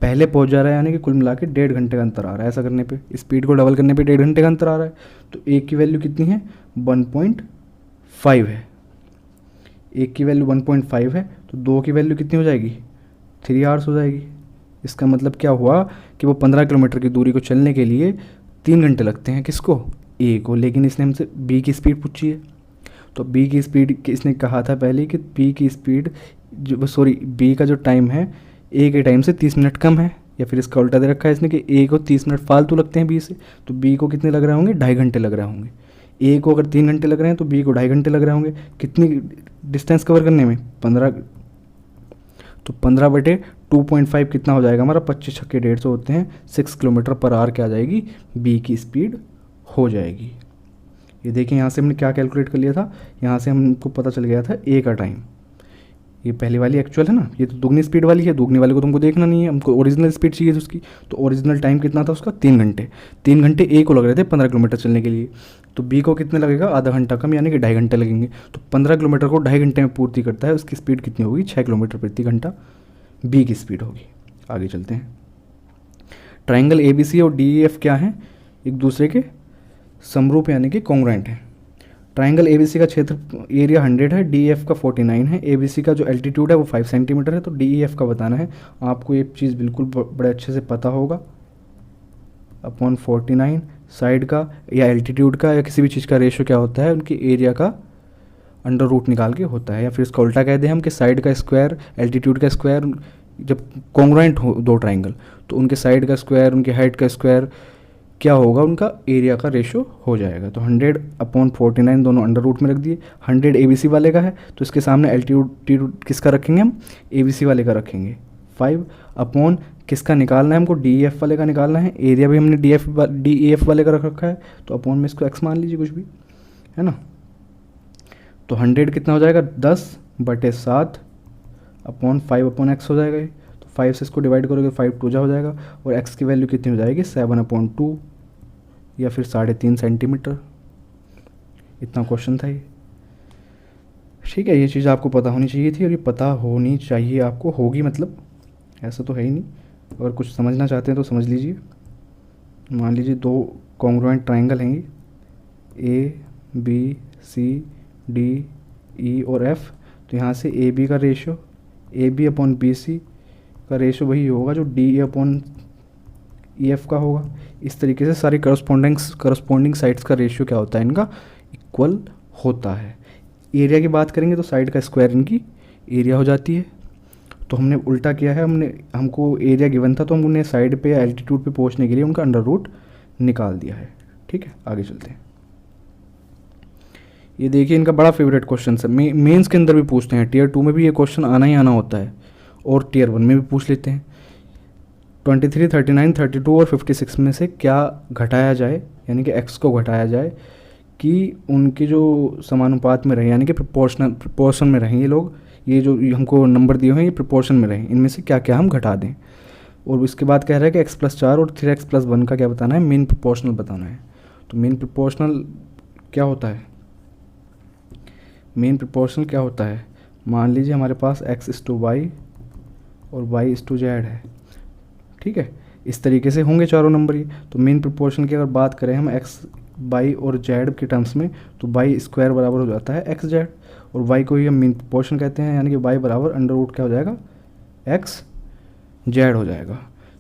पहले पहुंच जा रहा है, यानी कि कुल मिला के 1.5 घंटे का अंतर आ रहा है। ऐसा करने पे, स्पीड को डबल करने पे 1.5 घंटे का अंतर आ रहा है। तो 1 की वैल्यू कितनी है, 1.5 है। 1 की वैल्यू 1.5 है, तो 2 की वैल्यू कितनी हो जाएगी, 3 आवर्स हो जाएगी। इसका मतलब क्या हुआ कि वो 15 किलोमीटर की दूरी को चलने के लिए 3 घंटे लगते हैं, किसको, ए को। लेकिन इसने हमसे बी की स्पीड पूछी है, तो बी की स्पीड इसने कहा था पहले कि बी की स्पीड बी का जो टाइम है ए के टाइम से 30 मिनट कम है, या फिर इसका उल्टा दे रखा है इसने कि ए को 30 मिनट फालतू लगते हैं बी से, तो बी को कितने लग रहे होंगे, 2.5 घंटे लग रहे होंगे। ए को अगर 3 घंटे लग रहे हैं तो बी को 2.5 घंटे लग रहे होंगे। कितनी डिस्टेंस कवर करने में, 15, तो 15/2.5 कितना हो जाएगा हमारा, 25 छक्के 150 होते हैं, 6 किलोमीटर पर आवर क्या आ जाएगी, बी की स्पीड हो जाएगी। ये देखिए, यहाँ से हमने क्या कैलकुलेट कर लिया था, यहाँ से हमको पता चल गया था ए का टाइम। ये पहली वाली एक्चुअल है ना, ये तो दुगनी स्पीड वाली है, दुगनी वाली को तुमको देखना नहीं है, हमको ओरिजिनल स्पीड चाहिए उसकी। तो ओरिजिनल टाइम कितना था उसका, 3 घंटे। 3 घंटे ए को लग रहे थे 15 किलोमीटर चलने के लिए, तो बी को कितने लगेगा, आधा घंटा कम, यानी कि 2.5 घंटे लगेंगे। तो 15 किलोमीटर को 2.5 घंटे में पूर्ति करता है, उसकी स्पीड कितनी होगी, 6 किलोमीटर प्रति घंटा बी की स्पीड होगी। आगे चलते हैं। ट्राइंगल ए बी सी और डी ई एफ क्या हैं, एक दूसरे के समरूप यानी कि कॉन्ग्रुएंट है। ट्राइंगल ए बी सी का क्षेत्र एरिया 100 है, डी ई एफ का 49 है। ए बी सी का जो एल्टीट्यूड है वो 5 सेंटीमीटर है, तो डी ई एफ का बताना है। आपको ये चीज़ बिल्कुल बड़े अच्छे से पता होगा। अपॉन 49 साइड का या एल्टीट्यूड का या किसी भी चीज़ का रेशो क्या होता है, उनकी एरिया का अंडर रूट निकाल के होता है। या फिर इसका उल्टा कह दें हम कि साइड का स्क्वायर एल्टीट्यूड का स्क्वायर, जब कॉन्ग्रुएंट हो दो ट्राइंगल तो उनके साइड का स्क्वायर उनके हाइट का स्क्वायर क्या होगा, उनका एरिया का रेशो हो जाएगा। तो 100/49 दोनों अंडर रूट में रख दिए। 100 ए बी सी वाले का है तो इसके सामने एल्टीट्यूड किसका रखेंगे हम, ए बी सी वाले का रखेंगे। 5 अपॉन किसका निकालना है हमको, डी ई एफ वाले का निकालना है। एरिया भी हमने डी ई एफ वाले का रख रखा है, तो अपॉन में इसको एक्स मान लीजिए कुछ भी, है ना। तो 100 कितना हो जाएगा, 10/7 अपॉन 5/x हो जाएगा ये। तो 5 से इसको डिवाइड करोगे 5 2 जा हो जाएगा, और x की वैल्यू कितनी हो जाएगी, 7/2 या फिर 3.5 सेंटीमीटर। इतना क्वेश्चन था ये। ठीक है, ये चीज़ आपको पता होनी चाहिए थी और ये पता होनी चाहिए आपको, होगी मतलब, ऐसा तो है ही नहीं। अगर कुछ समझना चाहते हैं तो समझ लीजिए। मान लीजिए दो कॉन्ग्रुएंट ट्राइंगल हैं ये, ए बी सी डी ई और एफ। तो यहाँ से ए बी का ratio, A B upon B C का रेशियो वही होगा जो D A upon E F का होगा। इस तरीके से सारी करस्पॉन्डिंग साइड्स का रेशियो क्या होता है, इनका इक्वल होता है। एरिया की बात करेंगे तो साइड का स्क्वायर इनकी एरिया हो जाती है। तो हमने उल्टा किया है, हमको एरिया गिवन था तो हमने साइड पे या एल्टीट्यूड पे पहुंचने के लिए उनका अंडर रूट निकाल दिया है। ठीक है, आगे चलते हैं। ये देखिए इनका बड़ा फेवरेट क्वेश्चन है, मेंस के अंदर भी पूछते हैं, टीयर 2 में भी ये क्वेश्चन आना ही आना होता है और टीयर 1 में भी पूछ लेते हैं। 23, 39, 32 और 56 में से क्या घटाया जाए, यानी कि एक्स को घटाया जाए कि उनके जो समानुपात में रहे, यानी कि प्रोपोर्शन में रहें ये लोग, ये जो हमको नंबर दिए हुए हैं ये प्रोपोर्शन में रहें, इनमें से क्या क्या हम घटा दें। और उसके बाद कह रहा है कि x+4 और 3x+1 का क्या बताना है, मीन प्रोपोर्शनल बताना है। तो मीन प्रोपोर्शनल क्या होता है, मीन प्रोपोर्शनल क्या होता है, मान लीजिए हमारे पास x/y और y/z है। ठीक है, इस तरीके से होंगे चारों नंबर ये। तो मीन प्रोपोर्शनल की अगर बात करें हम x, y और z के टर्म्स में, तो y स्क्वायर बराबर हो जाता है x z, और y को ही हम मीन प्रोपोर्शन कहते हैं, यानी कि y बराबर अंडर रूट क्या हो जाएगा, x z हो जाएगा।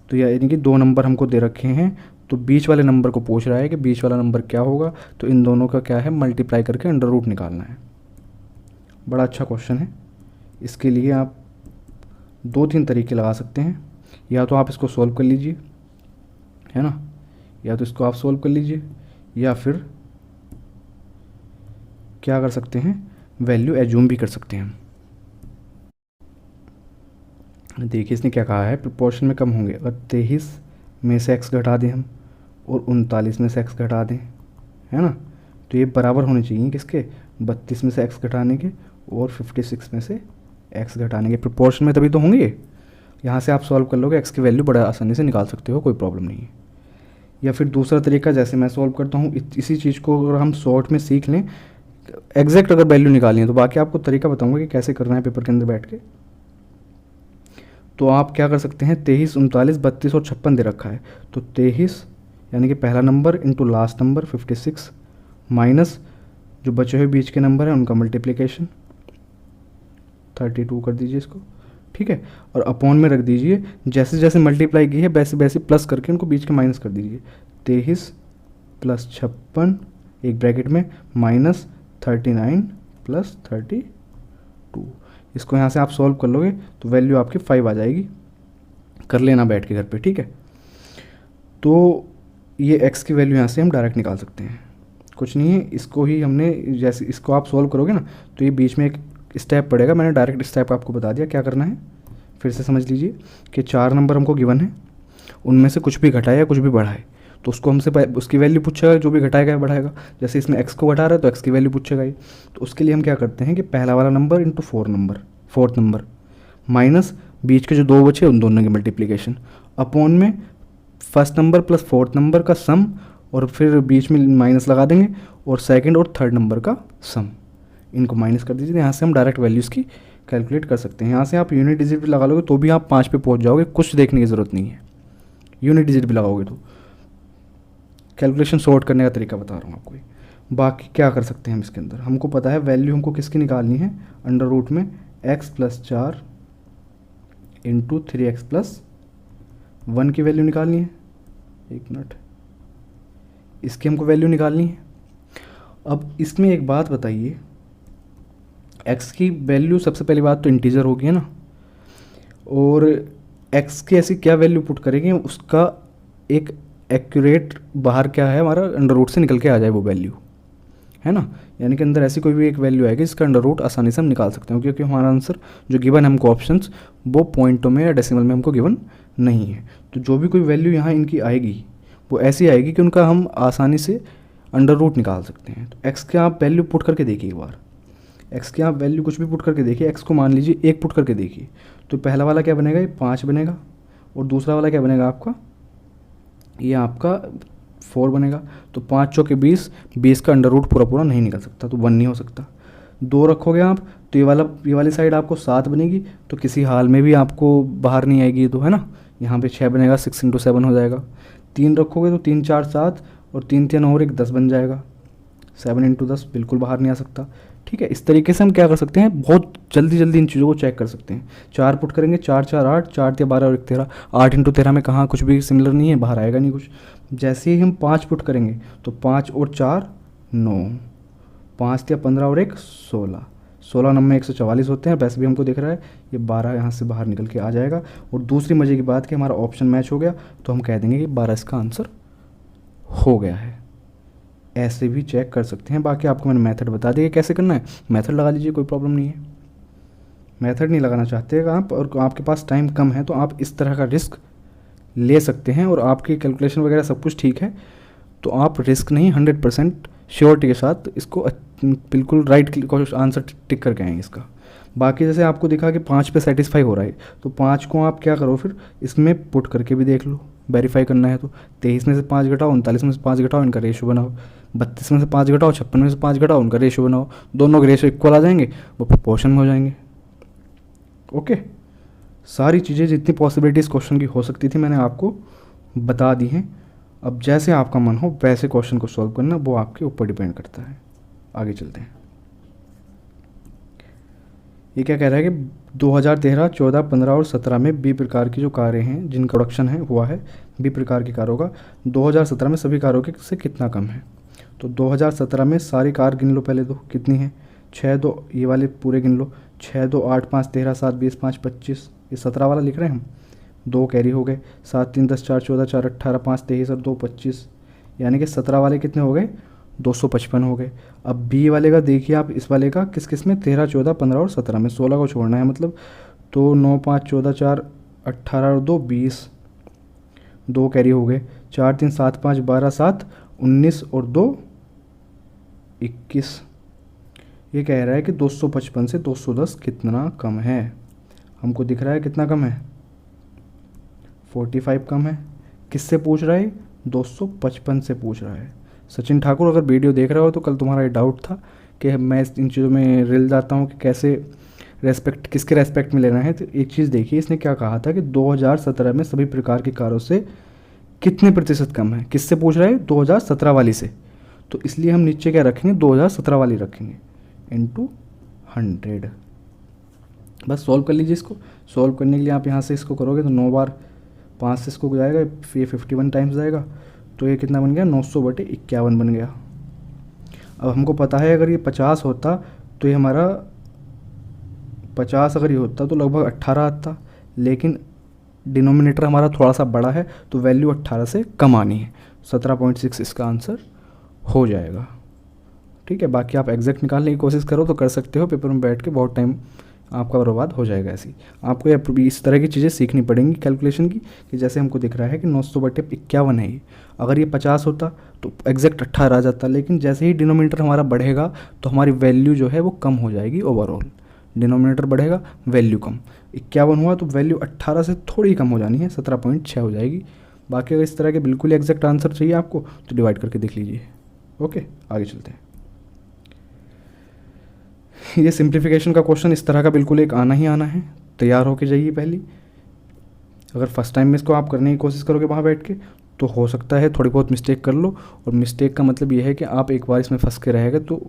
तो यानी कि दो नंबर हमको दे रखे हैं, तो बीच वाले नंबर को पूछ रहा है कि बीच वाला नंबर क्या होगा, तो इन दोनों का क्या है, मल्टीप्लाई करके अंडर रूट निकालना है। बड़ा अच्छा क्वेश्चन है। इसके लिए आप 2-3 तरीके लगा सकते हैं, या तो आप इसको सॉल्व कर लीजिए, है ना, या तो इसको आप सॉल्व कर लीजिए, या फिर क्या कर सकते हैं, वैल्यू एज्यूम भी कर सकते हैं। देखिए इसने क्या कहा है, प्रोपोर्शन में कम होंगे। अगर 23 में से x घटा दें हम और 39 में से x घटा दें, है ना, तो ये बराबर होने चाहिए किसके, 32 में से x घटाने के और 56 में से x घटाने के। प्रोपोर्शन में तभी तो होंगे। यहाँ से आप सॉल्व कर लोगे, x की वैल्यू बड़ा आसानी से निकाल सकते हो, कोई प्रॉब्लम नहीं है। या फिर दूसरा तरीका, जैसे मैं सॉल्व करता हूँ, इसी चीज़ को अगर हम शॉर्ट में सीख लें, एग्जैक्ट अगर वैल्यू निकालनी है, तो बाकी आपको तरीका बताऊंगा कि कैसे करना है पेपर के अंदर बैठ के। तो आप क्या कर सकते हैं, 23, 39, 32 और 56 दे रखा है, तो 23 यानी कि पहला number into last number 56 minus जो बचे हुए बीच के नंबर हैं उनका मल्टीप्लिकेशन 32 कर दीजिए इसको। ठीक है, और अपॉन में रख दीजिए, जैसे जैसे मल्टीप्लाई की है वैसे वैसे प्लस करके उनको बीच के माइनस कर दीजिए। 23 + 56 एक ब्रैकेट में माइनस 39 + 32। इसको यहाँ से आप सॉल्व कर लोगे तो वैल्यू आपकी 5 आ जाएगी। कर लेना बैठ के घर पे। ठीक है, तो ये x की वैल्यू यहाँ से हम डायरेक्ट निकाल सकते हैं, कुछ नहीं है। इसको ही हमने, जैसे इसको आप सॉल्व करोगे ना, तो ये बीच में एक स्टेप पड़ेगा, मैंने डायरेक्ट स्टेप आपको बता दिया क्या करना है। फिर से समझ लीजिए कि 4 नंबर हमको गिवन है, उनमें से कुछ भी घटाए या कुछ भी बढ़ाए, तो उसको हमसे उसकी वैल्यू पूछेगा, जो भी घटाएगा या बढ़ाएगा। जैसे इसमें x को घटा रहा है तो x की वैल्यू पूछेगा ही। तो उसके लिए हम क्या करते हैं कि पहला वाला number into fourth number minus बीच के जो दो बचे उन दोनों की मल्टीप्लिकेशन, अपॉन में first number plus fourth number का सम, और फिर बीच में माइनस लगा देंगे, और सेकंड और थर्ड नंबर का सम, इनको माइनस कर दीजिए। यहाँ से हम डायरेक्ट वैल्यूज़ की कैलकुलेट कर सकते हैं। यहाँ से आप यूनिट डिजिट भी लगा लोगे तो भी आप 5 पे पहुँच जाओगे, कुछ देखने की ज़रूरत नहीं है। यूनिट डिजिट भी लगाओगे तो कैलकुलेशन सॉर्ट करने का तरीका बता रहा हूँ आपको। बाकी क्या कर सकते हैं हम इसके अंदर, हमको पता है वैल्यू हमको किसकी निकालनी है, अंडर रूट में x+4 इंटू 3x+1 की वैल्यू निकालनी है। एक मिनट, इसकी हमको वैल्यू निकालनी है। अब इसमें एक बात बताइए, x की वैल्यू सबसे पहली बात तो इंटीजर होगी, है ना, और x की ऐसी क्या वैल्यू पुट करेंगे उसका एक एक्यूरेट बाहर क्या है हमारा अंडर रूट से निकल के आ जाए वो वैल्यू, है ना। यानी कि अंदर ऐसी कोई भी एक वैल्यू आएगी जिसका अंडर रूट आसानी से हम निकाल सकते हैं, क्योंकि हमारा आंसर जो गिवन है हमको ऑप्शंस वो पॉइंटों में या डेसिमल में हमको गिवन नहीं है। तो जो भी कोई वैल्यू यहाँ इनकी आएगी वो ऐसी आएगी कि उनका हम आसानी से अंडर रूट निकाल सकते हैं। तो एक्स के आप वैल्यू पुट करके देखिए एक बार, एक्स के आप वैल्यू कुछ भी पुट करके देखिए। एक्स को मान लीजिए 1 पुट करके देखिए, तो पहला वाला क्या बनेगा, ये 5 बनेगा, और दूसरा वाला क्या बनेगा आपका, ये आपका 4 बनेगा। तो 5 चौके 20, 20 का अंडर रूट पूरा पूरा नहीं निकल सकता, तो 1 नहीं हो सकता। 2 रखोगे आप तो ये वाली साइड आपको 7 बनेगी, तो किसी हाल में भी आपको बाहर नहीं आएगी, तो है ना। यहाँ पे 6 बनेगा, 6 × 7 हो जाएगा। 3 रखोगे तो 3 4 7 और 3 3 और 1 10 बन जाएगा। 7 × 10 बिल्कुल बाहर नहीं आ सकता। ठीक है, इस तरीके से हम क्या कर सकते हैं, बहुत जल्दी जल्दी इन चीज़ों को चेक कर सकते हैं। 4 पुट करेंगे, 4 4 8, 4 या 12 और 1 13। 8 × 13 में कहाँ कुछ भी सिमिलर नहीं है, बाहर आएगा नहीं कुछ। जैसे ही हम 5 पुट करेंगे तो 5 और 4 9, 5 या 15 और 1 16, 16 नंबर 144 होते हैं। वैसे भी हमको दिख रहा है ये 12 यहाँ से बाहर निकल के आ जाएगा। और दूसरी मज़े की बात कि हमारा ऑप्शन मैच हो गया, तो हम कह देंगे कि 12 इसका आंसर हो गया है। ऐसे भी चेक कर सकते हैं। बाकी आपको मैंने मेथड बता दिया कैसे करना है, मेथड लगा लीजिए, कोई प्रॉब्लम नहीं है। मेथड नहीं लगाना चाहते आप और आपके पास टाइम कम है, तो आप इस तरह का रिस्क ले सकते हैं और आपकी कैलकुलेशन वगैरह सब कुछ ठीक है, तो आप रिस्क नहीं 100% श्योरिटी के साथ इसको बिल्कुल राइट आंसर टिक करके आएंगे इसका। बाकी जैसे आपको दिखा कि 5 पे सेटिस्फाई हो रहा है, तो 5 को आप क्या करो फिर इसमें पुट करके भी देख लो, वेरीफाई करना है तो 23 में से 5 घटाओ, 39 में से 5 घटाओ, इनका रेशो बनाओ। 32 में से 5 घटाओ, 56 में से 5 घटाओ, उनका रेशो बनाओ। दोनों के रेशो इक्वल आ जाएंगे, वो प्रोपोर्शन में हो जाएंगे। ओके, सारी चीज़ें जितनी पॉसिबिलिटीज़ क्वेश्चन की हो सकती थी मैंने आपको बता दी हैं। अब जैसे आपका मन हो वैसे क्वेश्चन को सॉल्व करना, वो आपके ऊपर डिपेंड करता है। आगे चलते हैं। ये क्या कह रहा है कि 2013, 14, 15 और 17 में बी प्रकार की जो कारें हैं जिनका प्रोडक्शन है हुआ है बी प्रकार की कारों का, 2017 में सभी कारों के से कितना कम है। तो 2017 में सारी कार गिन लो पहले, तो कितनी है, 6 2, ये वाले पूरे गिन लो, 6 2 8 5 13 7 20 5 25, ये 17 वाला लिख रहे हैं हम, 2 कैरी हो गए, 7 3 10 4 14 4 18 5 23 और 2 25, यानी कि 17 वाले कितने हो गए, 255 हो गए। अब बी वाले का देखिए आप, इस वाले का किस किस में, 13 14 15 और 17 में 16 को छोड़ना है मतलब, तो 9 5 14 4 18 और 2 20, 2 कैरी हो गए, 4 3 7 5 12 7 19 और 2 21। ये कह रहा है कि 255 से 210 कितना कम है, हमको दिख रहा है कितना कम है, 45 कम है। किससे पूछ रहा है, 255 से पूछ रहा है। सचिन ठाकुर, अगर वीडियो देख रहे हो तो कल तुम्हारा ये डाउट था कि मैं इन चीज़ों में रिल जाता हूँ कि कैसे रेस्पेक्ट, किसके रेस्पेक्ट में लेना है, तो एक चीज़ देखिए इसने क्या कहा था कि 2017 में सभी प्रकार की कारों से कितने प्रतिशत कम है। किससे पूछ रहा है, 2017 वाली से, तो इसलिए हम नीचे क्या रखेंगे, 2017 वाली रखेंगे इंटू 100। बस सॉल्व कर लीजिए इसको। सॉल्व करने के लिए आप यहाँ से इसको करोगे तो 9 बार 5 से इसको जाएगा, ये 51 टाइम्स जाएगा, तो ये कितना बन गया, 900/51 बन गया। अब हमको पता है अगर ये 50 होता तो ये हमारा 50 अगर ये होता तो लगभग 18 आता, लेकिन डिनोमिनेटर हमारा थोड़ा सा बड़ा है तो वैल्यू 18 से कम आनी है। 17.6 इसका आंसर हो जाएगा। ठीक है, बाकी आप एग्जैक्ट निकालने की कोशिश करो तो कर सकते हो, पेपर में बैठ के बहुत टाइम आपका बर्बाद हो जाएगा। ऐसी आपको इस तरह की चीज़ें सीखनी पड़ेंगी कैलकुलेशन की, कि जैसे हमको दिख रहा है कि 900/51 है ये, अगर ये 50 होता तो एग्जैक्ट 18 आ जाता, लेकिन जैसे ही डिनोमिनेटर हमारा बढ़ेगा तो हमारी वैल्यू जो है वो कम हो जाएगी ओवरऑल। डिनोमिनेटर बढ़ेगा, वैल्यू कम, 51 हुआ तो वैल्यू 18 से थोड़ी कम हो जानी है, 17.6 हो जाएगी। बाकी अगर इस तरह के बिल्कुल एग्जैक्ट आंसर चाहिए आपको तो डिवाइड करके देख लीजिए। ओके, आगे चलते हैं। ये सिंप्लीफिकेशन का क्वेश्चन इस तरह का बिल्कुल एक आना ही आना है, तैयार होके जाइए पहले। अगर फर्स्ट टाइम में इसको आप करने की कोशिश करोगे वहाँ बैठ के तो हो सकता है थोड़ी बहुत मिस्टेक कर लो, और मिस्टेक का मतलब ये है कि आप एक बार इसमें फंस के रहेगा तो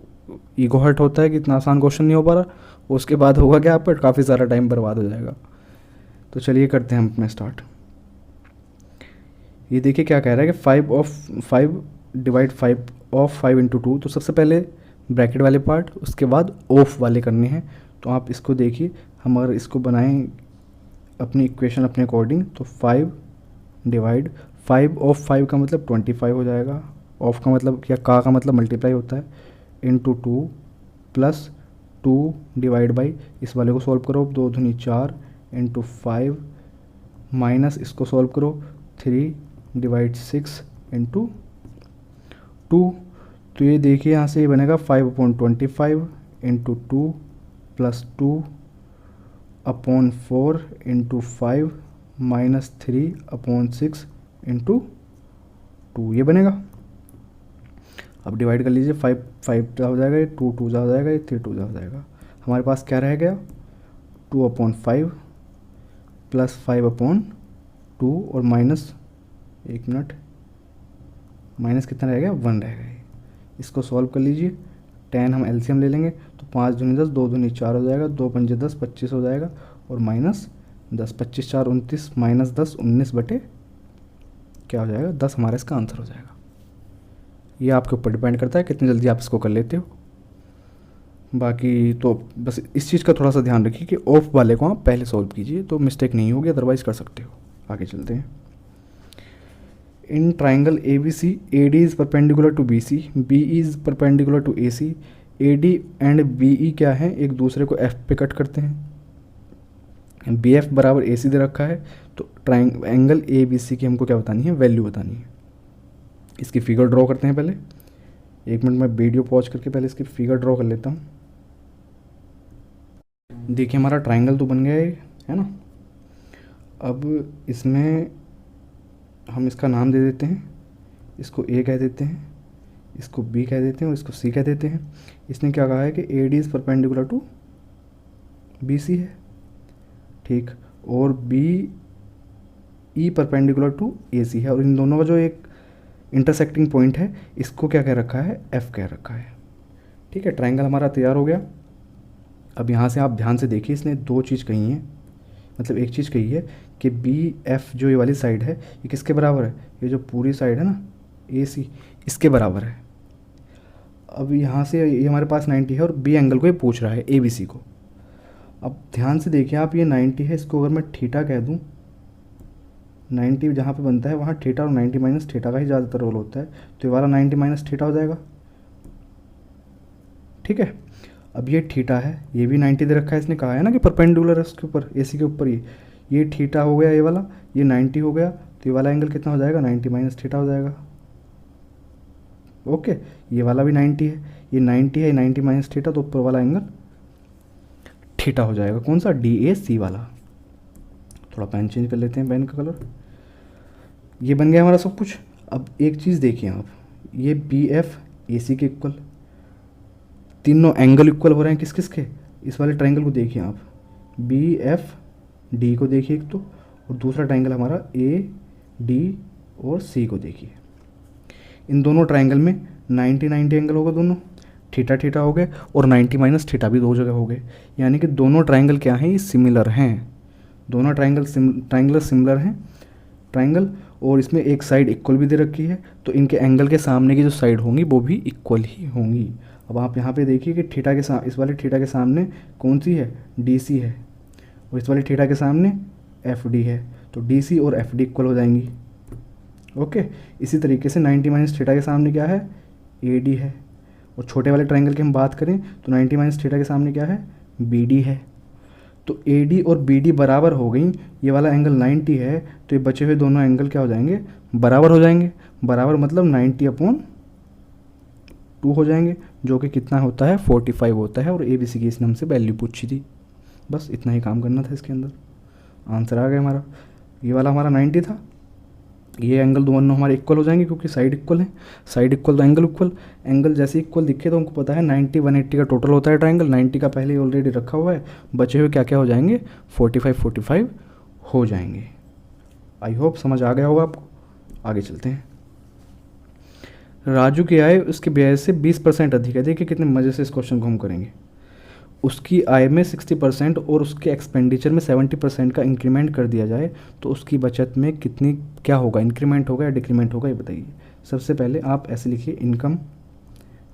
ईगो हर्ट होता है कि इतना आसान क्वेश्चन नहीं हो पा रहा, उसके बाद होगा कि आप पर काफ़ी सारा टाइम बर्बाद हो जाएगा। तो चलिए करते हैं हम अपना स्टार्ट। ये देखिए क्या कह रहा है कि 5 डिवाइड 5 ऑफ 5 × 2, तो सबसे पहले ब्रैकेट वाले पार्ट, उसके बाद ऑफ वाले करने हैं। तो आप इसको देखिए, हम अगर इसको बनाएं अपनी इक्वेशन अपने अकॉर्डिंग तो 5 डिवाइड 5 ऑफ 5 का मतलब 25 हो जाएगा, ऑफ का मतलब क्या, का मतलब मल्टीप्लाई होता है, इंटू 2 प्लस 2 डिवाइड बाई, इस वाले को सॉल्व करो, 2 दूनी 4 इंटू 5 माइनस इसको सॉल्व करो, 3 डिवाइड 6 इंटू 2। तो ये देखिए यहाँ से ये बनेगा 5/25 into 2 plus 2/4 into 5 minus 3/6 into 2, ये बनेगा। अब डिवाइड कर लीजिए, 5 5 जा हो जाएगा, ये 2 2 जा हो जाएगा, ये 3 2 जा हो जाएगा। हमारे पास क्या रह गया, 2/5 प्लस 5/2 और माइनस, एक मिनट, माइनस कितना रह गया, 1 रह गया। इसको सॉल्व कर लीजिए, 10 हम एलसीएम ले लेंगे तो 5 दूनी 10, 2 दूनी 4 हो जाएगा, 2 पंजे 10, 25 हो जाएगा और माइनस 10, 25 4 29, माइनस 10 19 बटे क्या हो जाएगा 10, हमारा इसका आंसर हो जाएगा। ये आपके ऊपर डिपेंड करता है कितनी जल्दी आप इसको कर लेते हो। बाकी तो बस इस चीज़ का थोड़ा सा ध्यान रखिए कि ऑफ वाले को आप पहले सॉल्व कीजिए तो मिस्टेक नहीं होगी, अदरवाइज़ कर सकते हो। आगे चलते हैं। In triangle A B C, A D is perpendicular to B C, B is perpendicular to A C, A D and B E क्या है, एक दूसरे को एफ पे कट करते हैं। बी एफ बराबर ए सी दे रखा है, तो एंगल ए बी सी की हमको क्या बतानी है, वैल्यू बतानी है। इसकी फिगर ड्रॉ करते हैं पहले। एक मिनट में वीडियो पॉज करके पहले इसकी फिगर ड्रॉ कर लेता हूँ। देखिए हमारा ट्राइंगल तो बन गया है ना। अब इसमें हम इसका नाम दे देते हैं, इसको ए कह देते हैं, इसको बी कह देते हैं और इसको सी कह देते हैं। इसने क्या कहा है कि A D is perpendicular to B C है, ठीक, और B E perpendicular to A C है, और इन दोनों का जो एक इंटरसेक्टिंग पॉइंट है इसको क्या कह रखा है, एफ कह रखा है। ठीक है, ट्राइंगल हमारा तैयार हो गया। अब यहाँ से आप ध्यान से देखिए, इसने दो चीज़ कही हैं, मतलब एक चीज़ कही है कि बी एफ जो ये वाली साइड है ये किसके बराबर है, ये जो पूरी साइड है ना ए सी, इसके बराबर है। अब यहाँ से ये हमारे पास 90 है और बी एंगल को ये पूछ रहा है ए बी सी को। अब ध्यान से देखिए आप, ये 90 है, इसको अगर मैं थीटा कह दूँ, 90 जहाँ पे बनता है वहाँ थीटा और 90 माइनस थीटा का ही ज़्यादातर रोल होता है, तो ये वाला 90 माइनस थीटा हो जाएगा। ठीक है, अब ये थीटा है, ये भी 90 दे रखा है, इसने कहा है ना कि परपेंडिकुलर है उसके ऊपर, एसी के ऊपर। ये थीटा हो गया, ये वाला, ये 90 हो गया, तो ये वाला एंगल कितना हो जाएगा, 90 माइनस थीटा हो जाएगा। ओके, ये वाला भी 90 है, ये 90 है, 90 माइनस थीटा, तो ऊपर वाला एंगल थीटा हो जाएगा। कौन सा, डी ए सी वाला। थोड़ा पेन चेंज कर लेते हैं, पेन का कलर। ये बन गया हमारा सब कुछ। अब एक चीज़ देखिए आप, ये बी एफ ए सी के इक्वल, तीनों एंगल इक्वल हो रहे हैं किस किस के, इस वाले ट्रायंगल को देखिए आप, बी एफ डी को देखिए एक तो, और दूसरा ट्रायंगल हमारा ए डी और सी को देखिए। इन दोनों ट्रायंगल में 90 90 एंगल होगा, दोनों थीटा थीटा हो गए, और 90 माइनस थीटा भी दो जगह हो गए। यानी कि दोनों ट्रायंगल क्या हैं, ये सिमिलर हैं, दोनों ट्रायंगल सिमिलर हैं ट्रायंगल, और इसमें एक साइड इक्वल भी दे रखी है, तो इनके एंगल के सामने की जो साइड होंगी वो भी इक्वल ही होंगी। अब आप यहाँ पे देखिए कि थीटा के इस वाले थीटा के सामने कौन सी है, डी सी है, और इस वाले थीटा के सामने एफ डी है, तो डी सी और एफ डी इक्वल हो जाएंगी। ओके, इसी तरीके से 90 माइनस थीटा के सामने क्या है, ए डी है, और छोटे वाले ट्रायंगल की हम बात करें तो 90 माइनस थीटा के सामने क्या है, बी डी है। तो ए डी और बी डी बराबर हो गई, ये वाला एंगल 90 है, तो ये बचे हुए दोनों एंगल क्या हो जाएंगे, बराबर हो जाएंगे। बराबर मतलब 90/2 हो जाएंगे, जो कि कितना होता है, 45 होता है, और ए बी सी की इसने हमसे वैल्यू पूछी थी। बस इतना ही काम करना था इसके अंदर, आंसर आ गया हमारा। ये वाला हमारा 90 था, ये एंगल दोनों हमारे इक्वल हो जाएंगे क्योंकि साइड इक्वल है, साइड इक्वल तो एंगल इक्वल, एंगल जैसे इक्वल दिखे तो हमको पता है 90 180 का टोटल होता है ट्रायंगल, 90 का पहले ही ऑलरेडी रखा हुआ है, बचे हुए क्या क्या हो जाएंगे, 45 45 हो जाएंगे। आई होप समझ आ गया होगा आपको। आगे चलते हैं। राजू की आय उसके ब्याज से 20% अधिक है। देखिए कितने मज़े से इस क्वेश्चन को हम करेंगे। उसकी आय में 60% और उसके एक्सपेंडिचर में 70% का इंक्रीमेंट कर दिया जाए तो उसकी बचत में कितनी क्या होगा, इंक्रीमेंट होगा या डिक्रीमेंट होगा, ये बताइए। सबसे पहले आप ऐसे लिखिए, इनकम,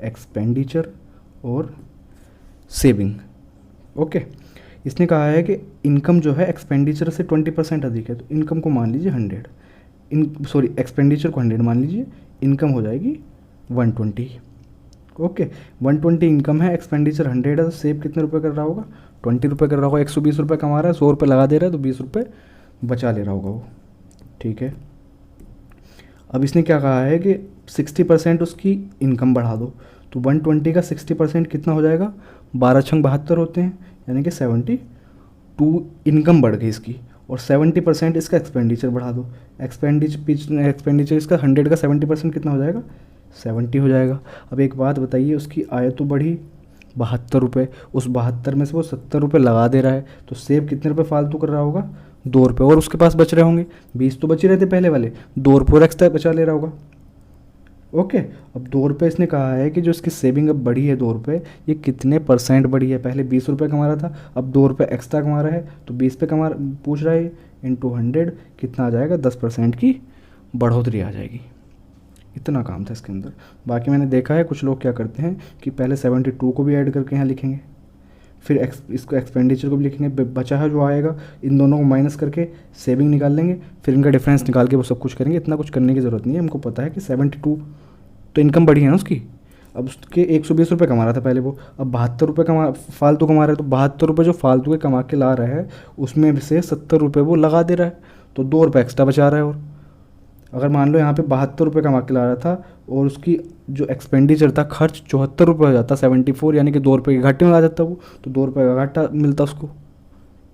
एक्सपेंडिचर और सेविंग। ओके, इसने कहा है कि इनकम जो है एक्सपेंडिचर से 20% अधिक है, तो इनकम को मान लीजिए 100, एक्सपेंडिचर को 100 मान लीजिए, इनकम हो जाएगी 120। ओके, 120 इनकम है, एक्सपेंडिचर 100 है, तो सेव कितने रुपए कर रहा होगा, 20 रुपये कर रहा होगा। 120 रुपये कमा रहा है, 100 रुपये लगा दे रहा है, तो 20 रुपये बचा ले रहा होगा वो। ठीक है, अब इसने क्या कहा है कि 60% उसकी इनकम बढ़ा दो, तो 120 का 60% कितना हो जाएगा, 12 छंग 72 होते हैं, यानी कि 72 इनकम बढ़ गई इसकी, और 70% इसका एक्सपेंडिचर बढ़ा दो। एक्सपेंडिचर इसका 100 का 70% कितना हो जाएगा, 70 हो जाएगा। अब एक बात बताइए, उसकी आय तो बढ़ी 72 रुपये, उस 72 में से वो 70 रुपये लगा दे रहा है, तो सेव कितने रुपये फालतू कर रहा होगा? 2 रुपये, और उसके पास बच रहे होंगे 20 तो बच ही रहे थे पहले वाले, 2 रुपये और एक्स्ट्रा बचा ले रहा होगा। ओके, अब 2 रुपये इसने कहा है कि जो इसकी सेविंग अब बढ़ी है 2 रुपये, ये कितने परसेंट बढ़ी है? पहले 20 रुपये कमा रहा था, अब 2 रुपये एक्स्ट्रा कमा रहा है, तो 20 पे पूछ रहा है, इंटू 100 कितना आ जाएगा? 10% की बढ़ोतरी आ जाएगी। इतना काम था इसके अंदर। बाकी मैंने देखा है कुछ लोग क्या करते हैं कि पहले 72 को भी ऐड करके यहाँ लिखेंगे, फिर इसको एक्सपेंडिचर को भी लिखेंगे, बचा है जो आएगा इन दोनों को माइनस करके सेविंग निकाल लेंगे, फिर इनका डिफरेंस निकाल के वो सब कुछ करेंगे। इतना कुछ करने की ज़रूरत नहीं है, हमको पता है कि 72 तो इनकम बढ़ी है ना उसकी। अब उसके 120 रुपये कमा रहा था पहले वो, अब 72 रुपये फालतू कमा रहा है, तो 72 रुपये जो फालतू के कमा के ला रहा है उसमें से 70 रुपये वो लगा दे रहा है, तो 2 रुपये एक्स्ट्रा बचा रहा है। और अगर मान लो यहाँ पे 72 रुपये कमा के ला रहा था और उसकी जो एक्सपेंडिचर था, खर्च 74 रुपये हो जाता, 74, यानी कि 2 रुपये के घाटे में आ जाता वो, तो 2 रुपये का घाटा मिलता उसको।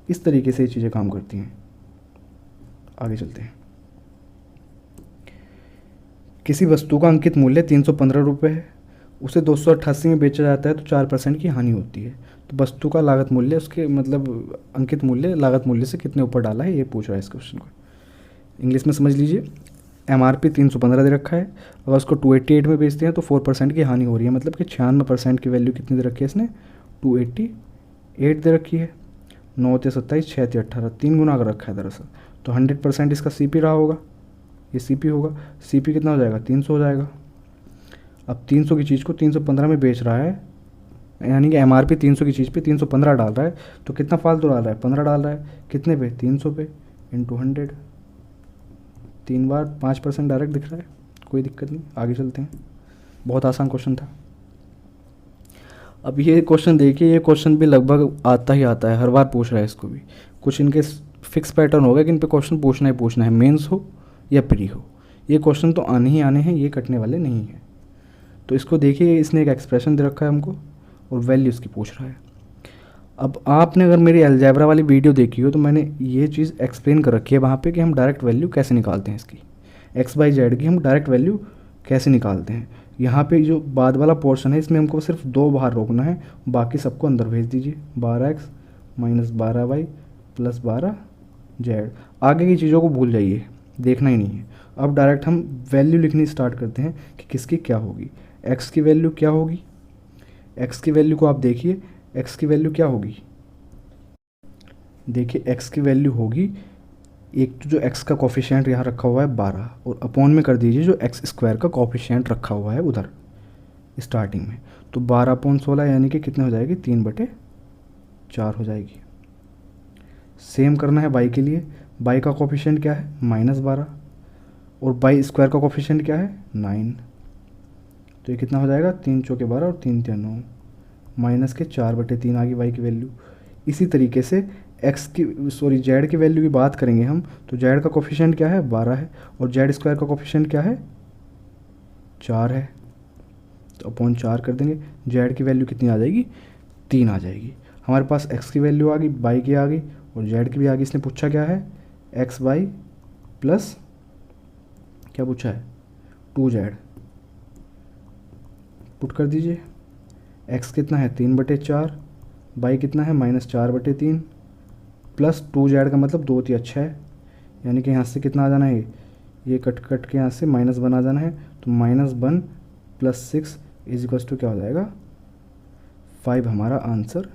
इस तरीके से ये चीज़ें काम करती हैं। आगे चलते हैं। किसी वस्तु का अंकित मूल्य 315 रुपये है, उसे 288 में बेचा जाता है तो 4% की हानि होती है। तो वस्तु का लागत मूल्य, उसके मतलब अंकित मूल्य लागत मूल्य से कितने ऊपर डाला है, ये पूछ रहा है इस क्वेश्चन को। इंग्लिश में समझ लीजिए, MRP 315 दे रखा है, अगर उसको 288 में बेचते हैं तो 4% की हानि हो रही है, मतलब कि 96% की वैल्यू कितनी दे रखी है इसने? 288 दे रखी है। 9 ते 27, 6 ते 18, 3 गुना कर रखा है दरअसल, तो 100% इसका CP रहा होगा, ये CP होगा। CP कितना हो जाएगा? 300 हो जाएगा। अब 300 की चीज़ को 315 में बेच रहा है, यानी कि MRP 300 की चीज़ पे 315 डाल रहा है, तो कितना फालतू डाल रहा है? 15 डाल रहा है। कितने पे? 300 पे, इंटू 100, 3 बार 5% डायरेक्ट दिख रहा है, कोई दिक्कत नहीं। आगे चलते हैं, बहुत आसान क्वेश्चन था। अब ये क्वेश्चन देखिए, ये क्वेश्चन भी लगभग आता ही आता है, हर बार पूछ रहा है इसको भी। कुछ इनके फिक्स पैटर्न हो गया कि इन पे क्वेश्चन पूछना ही पूछना है, मेंस हो या प्री हो, ये क्वेश्चन तो आने ही आने हैं, ये कटने वाले नहीं हैं। तो इसको देखिए, इसने एक एक्सप्रेशन दे रखा है हमको और वैल्यू इसकी पूछ रहा है। अब आपने अगर मेरी अलजेब्रा वाली वीडियो देखी हो तो मैंने ये चीज़ एक्सप्लेन कर रखी है वहाँ पे कि हम डायरेक्ट वैल्यू कैसे निकालते हैं इसकी, XYZ की हम डायरेक्ट वैल्यू कैसे निकालते हैं। यहाँ पे जो बाद वाला पोर्शन है इसमें हमको सिर्फ 2 बाहर रोकना है, बाकी सबको अंदर भेज दीजिए। 12x minus 12y plus 12z। आगे की चीज़ों को भूल जाइए, देखना ही नहीं है। अब डायरेक्ट हम वैल्यू लिखनी स्टार्ट करते हैं कि किसकी क्या होगी। x की वैल्यू क्या होगी? x की वैल्यू को आप देखिए, x की वैल्यू क्या होगी? देखिए x की वैल्यू होगी, एक तो जो x का कोफिशिएंट यहाँ रखा हुआ है 12, और अपॉन में कर दीजिए जो x स्क्वायर का कोफिशिएंट रखा हुआ है उधर स्टार्टिंग में, तो 12/16 यानी कि कितने हो जाएगी? 3/4 हो जाएगी। सेम करना है y के लिए। y का कोफिशिएंट क्या है? -12, और y स्क्वायर का कोफिशिएंट क्या है? 9, तो ये कितना हो जाएगा? 3 चौके 12 और 3 तिया 9, माइनस के 4/3 आ गई y की वैल्यू। इसी तरीके से z की वैल्यू की बात करेंगे हम, तो z का कोफिशिएंट क्या है? 12 है, और z स्क्वायर का कोफिशिएंट क्या है? 4 है, तो अपॉन 4 कर देंगे। z की वैल्यू कितनी आ जाएगी? 3 आ जाएगी। हमारे पास x की वैल्यू आ गई, y की आ गई और z की भी आ गई। इसने पूछा क्या है? xy प्लस क्या पूछा है? 2z। पुट कर दीजिए। x कितना है? 3/4, y कितना है? -4/3, प्लस 2z का मतलब 2 तिया 6, यानी कि यहाँ से कितना आ जाना है? ये कट कट के यहाँ से -1 आ जाना है, तो -1 + 6 = क्या हो जाएगा? 5 हमारा आंसर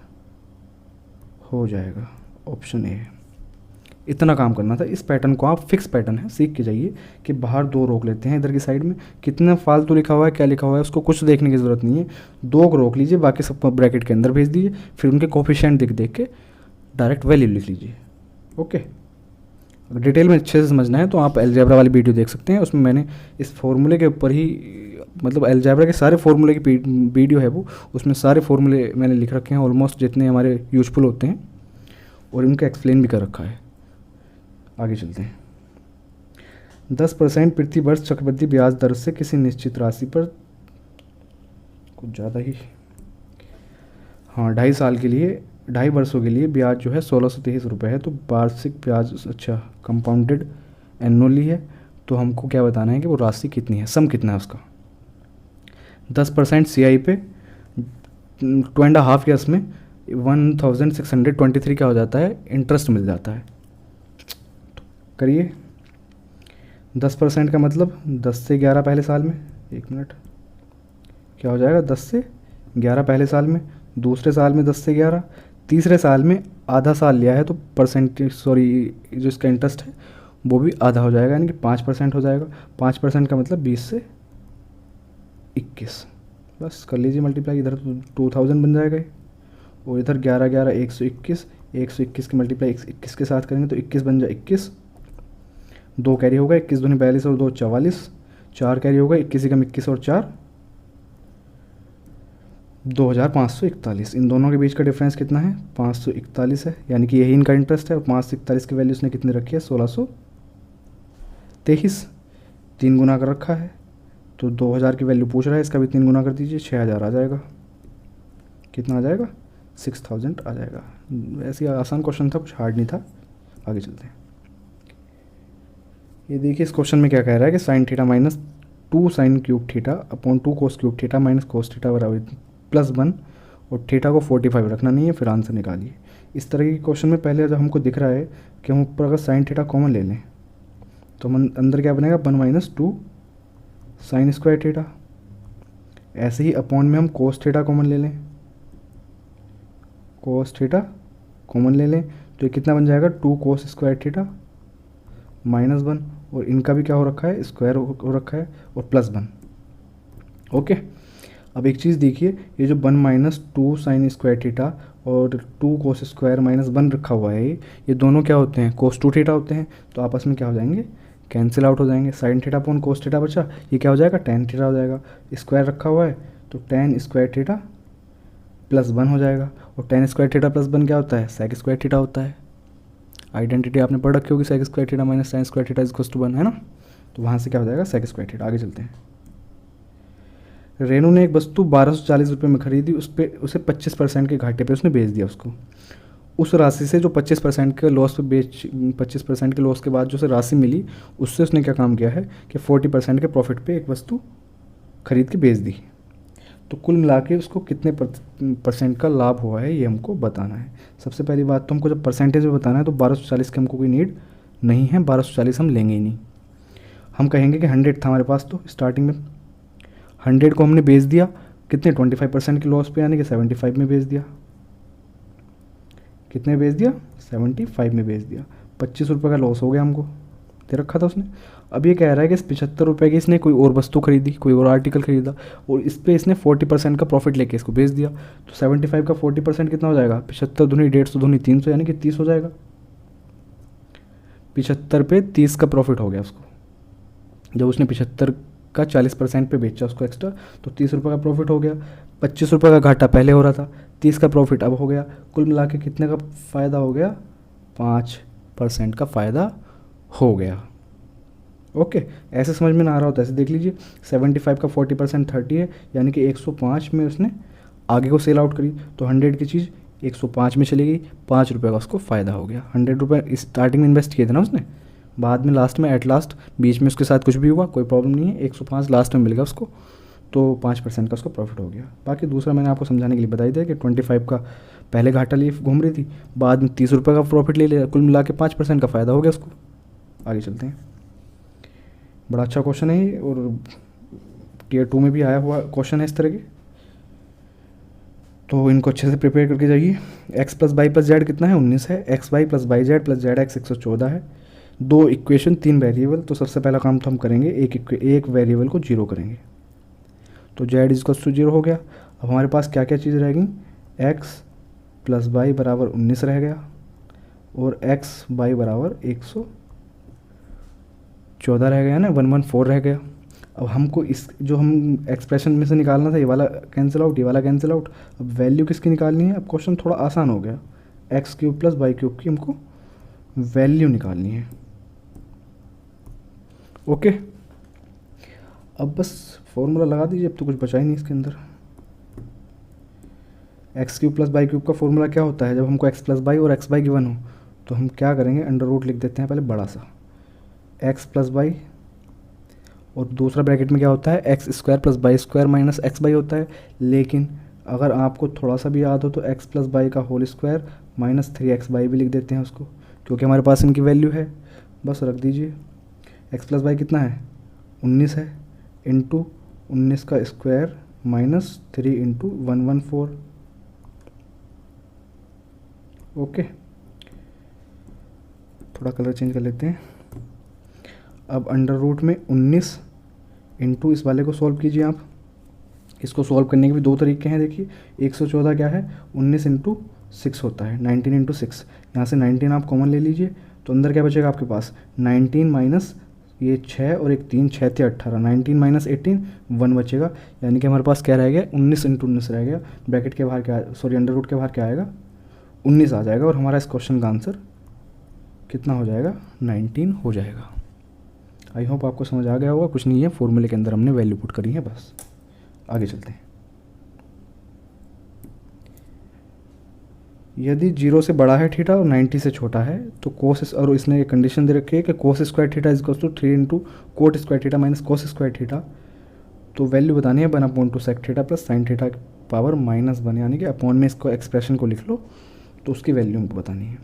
हो जाएगा, ऑप्शन ए। इतना काम करना था। इस पैटर्न को आप फिक्स पैटर्न है, सीख के जाइए कि बाहर 2 रोक लेते हैं, इधर की साइड में कितना फालतू लिखा हुआ है, क्या लिखा हुआ है, उसको कुछ देखने की ज़रूरत नहीं है। 2 को रोक लीजिए, बाकी सब ब्रैकेट के अंदर भेज दीजिए, फिर उनके कोफिशिएंट देख के डायरेक्ट वैल्यू लिख लीजिए। ओके, अगर डिटेल में अच्छे से समझना है तो आप अलजेब्रा वाली वीडियो देख सकते हैं, उसमें मैंने इस फॉर्मूले के ऊपर ही, मतलब अलजेब्रा के सारे फॉर्मूले की वीडियो है वो, उसमें सारे फॉर्मूले मैंने लिख रखे हैं ऑलमोस्ट जितने हमारे यूजफुल होते हैं, और उनका एक्सप्लेन भी कर रखा है। आगे चलते हैं। 10% प्रति वर्ष चक्रवृद्धि ब्याज दर से किसी निश्चित राशि पर, कुछ ज़्यादा ही, हाँ 2.5 साल के लिए, 2.5 वर्षों के लिए ब्याज जो है 1623 रुपये है। तो वार्षिक ब्याज, अच्छा कंपाउंडेड एनुअली है, तो हमको क्या बताना है कि वो राशि कितनी है, सम कितना है उसका। 10% CI पे 2.5 ईयर्स में 1623 क्या हो जाता है, इंटरेस्ट मिल जाता है। करिए 10% का मतलब 10 से 11 पहले साल में, 1 मिनट, क्या हो जाएगा 10 से 11 पहले साल में, दूसरे साल में 10 से 11, तीसरे साल में आधा साल लिया है तो परसेंटेज जो इसका इंटरेस्ट है वो भी आधा हो जाएगा, यानी कि 5% हो जाएगा। 5% का मतलब 20 से 21, बस कर लीजिए मल्टीप्लाई, इधर 2000 बन जाएगा ये, और इधर 11 11 121, 121 की मल्टीप्लाई 21 के साथ करेंगे तो 21 बन जाए 21, 2 कैरी होगा, 21 दूनी 42 और 2 44, 4 कैरी होगा, 21 एकम 21 और 4 2541। इन दोनों के बीच का डिफरेंस कितना है, 541 है, यानी कि यही इनका इंटरेस्ट है। और 541 की वैल्यू उसने कितनी रखी है, 1623, 3 गुना कर रखा है, तो 2000 की वैल्यू पूछ रहा है, इसका भी 3 गुना कर दीजिए, 6000 आ जाएगा। कितना आ जाएगा, 6000 आ जाएगा। वैसे आसान क्वेश्चन था, कुछ हार्ड नहीं था। आगे चलते हैं। ये देखिए इस क्वेश्चन में क्या कह रहा है कि sine theta minus 2 sine cube theta upon 2 cos cube theta minus cos theta बराबर +1, और थीटा को 45 रखना नहीं है, फिर आंसर निकालिए। इस तरह के क्वेश्चन में पहले जब हमको दिख रहा है कि हम ऊपर अगर साइन थीटा कॉमन ले लें तो हम अंदर क्या बनेगा, 1 - 2 साइन स्क्वायर थीटा। ऐसे ही अपॉन में हम कोस थीटा कॉमन ले लें, कोस थीटा कॉमन ले लें तो ये कितना बन जाएगा, 2 कोस स्क्वायर थीटा -1, और इनका भी क्या हो रखा है, स्क्वायर हो रखा है, और +1। ओके, अब एक चीज़ देखिए, ये जो 1 - 2 साइन स्क्वायर थीटा और 2 कोस स्क्वायर -1 रखा हुआ है, ये दोनों क्या होते हैं, कोस 2 थीटा होते हैं, तो आपस में क्या हो जाएंगे, कैंसिल आउट हो जाएंगे। Sine theta upon cos theta बचा, ये क्या हो जाएगा, tan थीटा हो जाएगा। स्क्वायर रखा हुआ है तो tan स्क्वायर थीटा +1 हो जाएगा, और tan स्क्वायर थीटा +1 क्या होता है, sec स्क्वायर थीटा होता है। आइडेंटिटी आपने पढ़ रखी होगी, sec square theta minus tan square theta equals to 1, है ना, तो वहाँ से क्या हो जाएगा, sec स्क्वायर थीटा। आगे चलते हैं। रेनू ने एक वस्तु 1240 रुपये में खरीदी, उसे 25% के घाटे पे उसने बेच दिया उसको। उस राशि से जो 25% के लॉस पे 25% के लॉस के बाद जो उसे राशि मिली, उससे उसने क्या काम किया है कि 40% के प्रॉफिट पे एक वस्तु खरीद के बेच दी। तो कुल मिला के उसको कितने % का लाभ हुआ है, ये हमको बताना है। सबसे पहली बात तो हमको जब परसेंटेज में बताना है तो 1240 की हमको कोई नीड नहीं है, 1240 हम लेंगे ही नहीं। हम कहेंगे कि 100 था हमारे पास, तो स्टार्टिंग में 100 को हमने बेच दिया कितने, 25% के लॉस पे, यानी कि 75 में बेच दिया। कितने बेच दिया, 75 में बेच दिया। 25 रुपये का लॉस हो गया हमको, दे रखा था उसने। अब ये कह रहा है कि इस 75 रुपये की इसने कोई और वस्तु खरीदी, कोई और आर्टिकल खरीदा, और इस पर इसने 40% का प्रॉफिट लेके इसको बेच दिया। तो 75 का 40% कितना हो जाएगा, 75 दूनी 150 दूनी 300, यानी कि 30 हो जाएगा। 75 पे 30 का प्रॉफिट हो गया उसको। जब उसने 75 का 40% पे बेचा उसको एक्स्ट्रा, तो 30 रुपये का प्रॉफिट हो गया। 25 रुपये का घाटा पहले हो रहा था, 30 का प्रॉफिट अब हो गया। कुल मिला के कितने का फ़ायदा हो गया, 5% का फ़ायदा हो गया। ओके, ऐसे समझ में ना आ रहा होता ऐसे देख लीजिए। 75 का 40% 30 है, यानी कि 105 में उसने आगे को सेल आउट करी, तो 100 की चीज़ 105 में चली गई, 5 रुपये का उसको फ़ायदा हो गया। 100 रुपये स्टार्टिंग में इन्वेस्ट किए थे ना उसने, बाद में लास्ट में एट लास्ट बीच में उसके साथ कुछ भी हुआ कोई प्रॉब्लम नहीं है, 105 लास्ट में मिल गया उसको, तो 5% का उसको प्रॉफिट हो गया। बाकी दूसरा मैंने आपको समझाने के लिए बताई दिया कि 25 का पहले घाटा लिए घूम रही थी, बाद में 30 रुपये का प्रॉफिट ले लिया, कुल मिला के 5% का फ़ायदा हो गया उसको। आगे चलते हैं। बड़ा अच्छा क्वेश्चन है ये, और Tier 2 में भी आया हुआ क्वेश्चन है इस तरह के, तो इनको अच्छे से प्रिपेयर करके जाइए। x + y + z कितना है, 19 है। xy + yz + zx 114 है। 2 इक्वेशन 3 वेरिएबल। तो सबसे पहला काम तो हम करेंगे एक वेरिएबल को 0 करेंगे, तो z = 0 हो गया। अब हमारे पास क्या क्या चीज़ रहेगी, x + y = 19 रह गया, और x y = 114 रह गया ना, 114 रह गया। अब हमको इस जो हम एक्सप्रेशन में से निकालना था, ये वाला कैंसिल आउट, ये वाला कैंसिल आउट। अब वैल्यू किसकी निकालनी है, अब क्वेश्चन थोड़ा आसान हो गया। x³ + y³ की हमको वैल्यू निकालनी है। ओके, अब बस फॉर्मूला लगा दीजिए, अब तो कुछ बचा ही नहीं इसके अंदर। x³ + y³ का फॉर्मूला क्या होता है, जब हमको x + y और xy गिवन हो तो हम क्या करेंगे, अंडर रूट लिख देते हैं पहले बड़ा सा, x + y और दूसरा ब्रैकेट में क्या होता है, x square plus by square minus x by होता है। लेकिन अगर आपको थोड़ा सा भी याद हो तो एक्स प्लस बाई का whole square minus 3x by भी लिख देते हैं उसको, क्योंकि हमारे पास इनकी वैल्यू है। बस रख दीजिए, एक्स प्लस बाई कितना है 19 है, इंटू 19 का स्क्वायर माइनस 3 इंटू 114। ओके, थोड़ा कलर चेंज कर लेते हैं। अब अंडर रूट में 19 इंटू इस वाले को सॉल्व कीजिए आप। इसको सॉल्व करने के भी दो तरीके हैं, देखिए 114 क्या है 19 इंटू 6 होता है, 19 इंटू 6। यहाँ से 19 आप कॉमन ले लीजिए, तो अंदर क्या बचेगा आपके पास 19 माइनस ये 6 और एक 3, 6 थे 18, 19 माइनस 18 1 बचेगा। यानी कि हमारे पास क्या रह गया 19 इंटू 19 रह गया। ब्रैकेट के बाहर क्या, सॉरी अंडर रूट के बाहर क्या आएगा 19 आ जाएगा, और हमारा इस क्वेश्चन का आंसर कितना हो जाएगा 19 हो जाएगा। आई होप आपको समझ आ गया होगा, कुछ नहीं है, फॉर्मूले के अंदर हमने वैल्यू पुट करी है बस। आगे चलते हैं। यदि 0 से बड़ा है थीटा और 90 से छोटा है तो कोस, और इसने ये कंडीशन दे रखी है कि cos square theta is equal to 3 into cot square theta minus cos square theta. तो वैल्यू बतानी है 1/2 sec theta plus sine theta की पावर -1, यानी कि अपॉन में इसको एक्सप्रेशन को लिख लो, तो उसकी वैल्यू हमको बतानी है।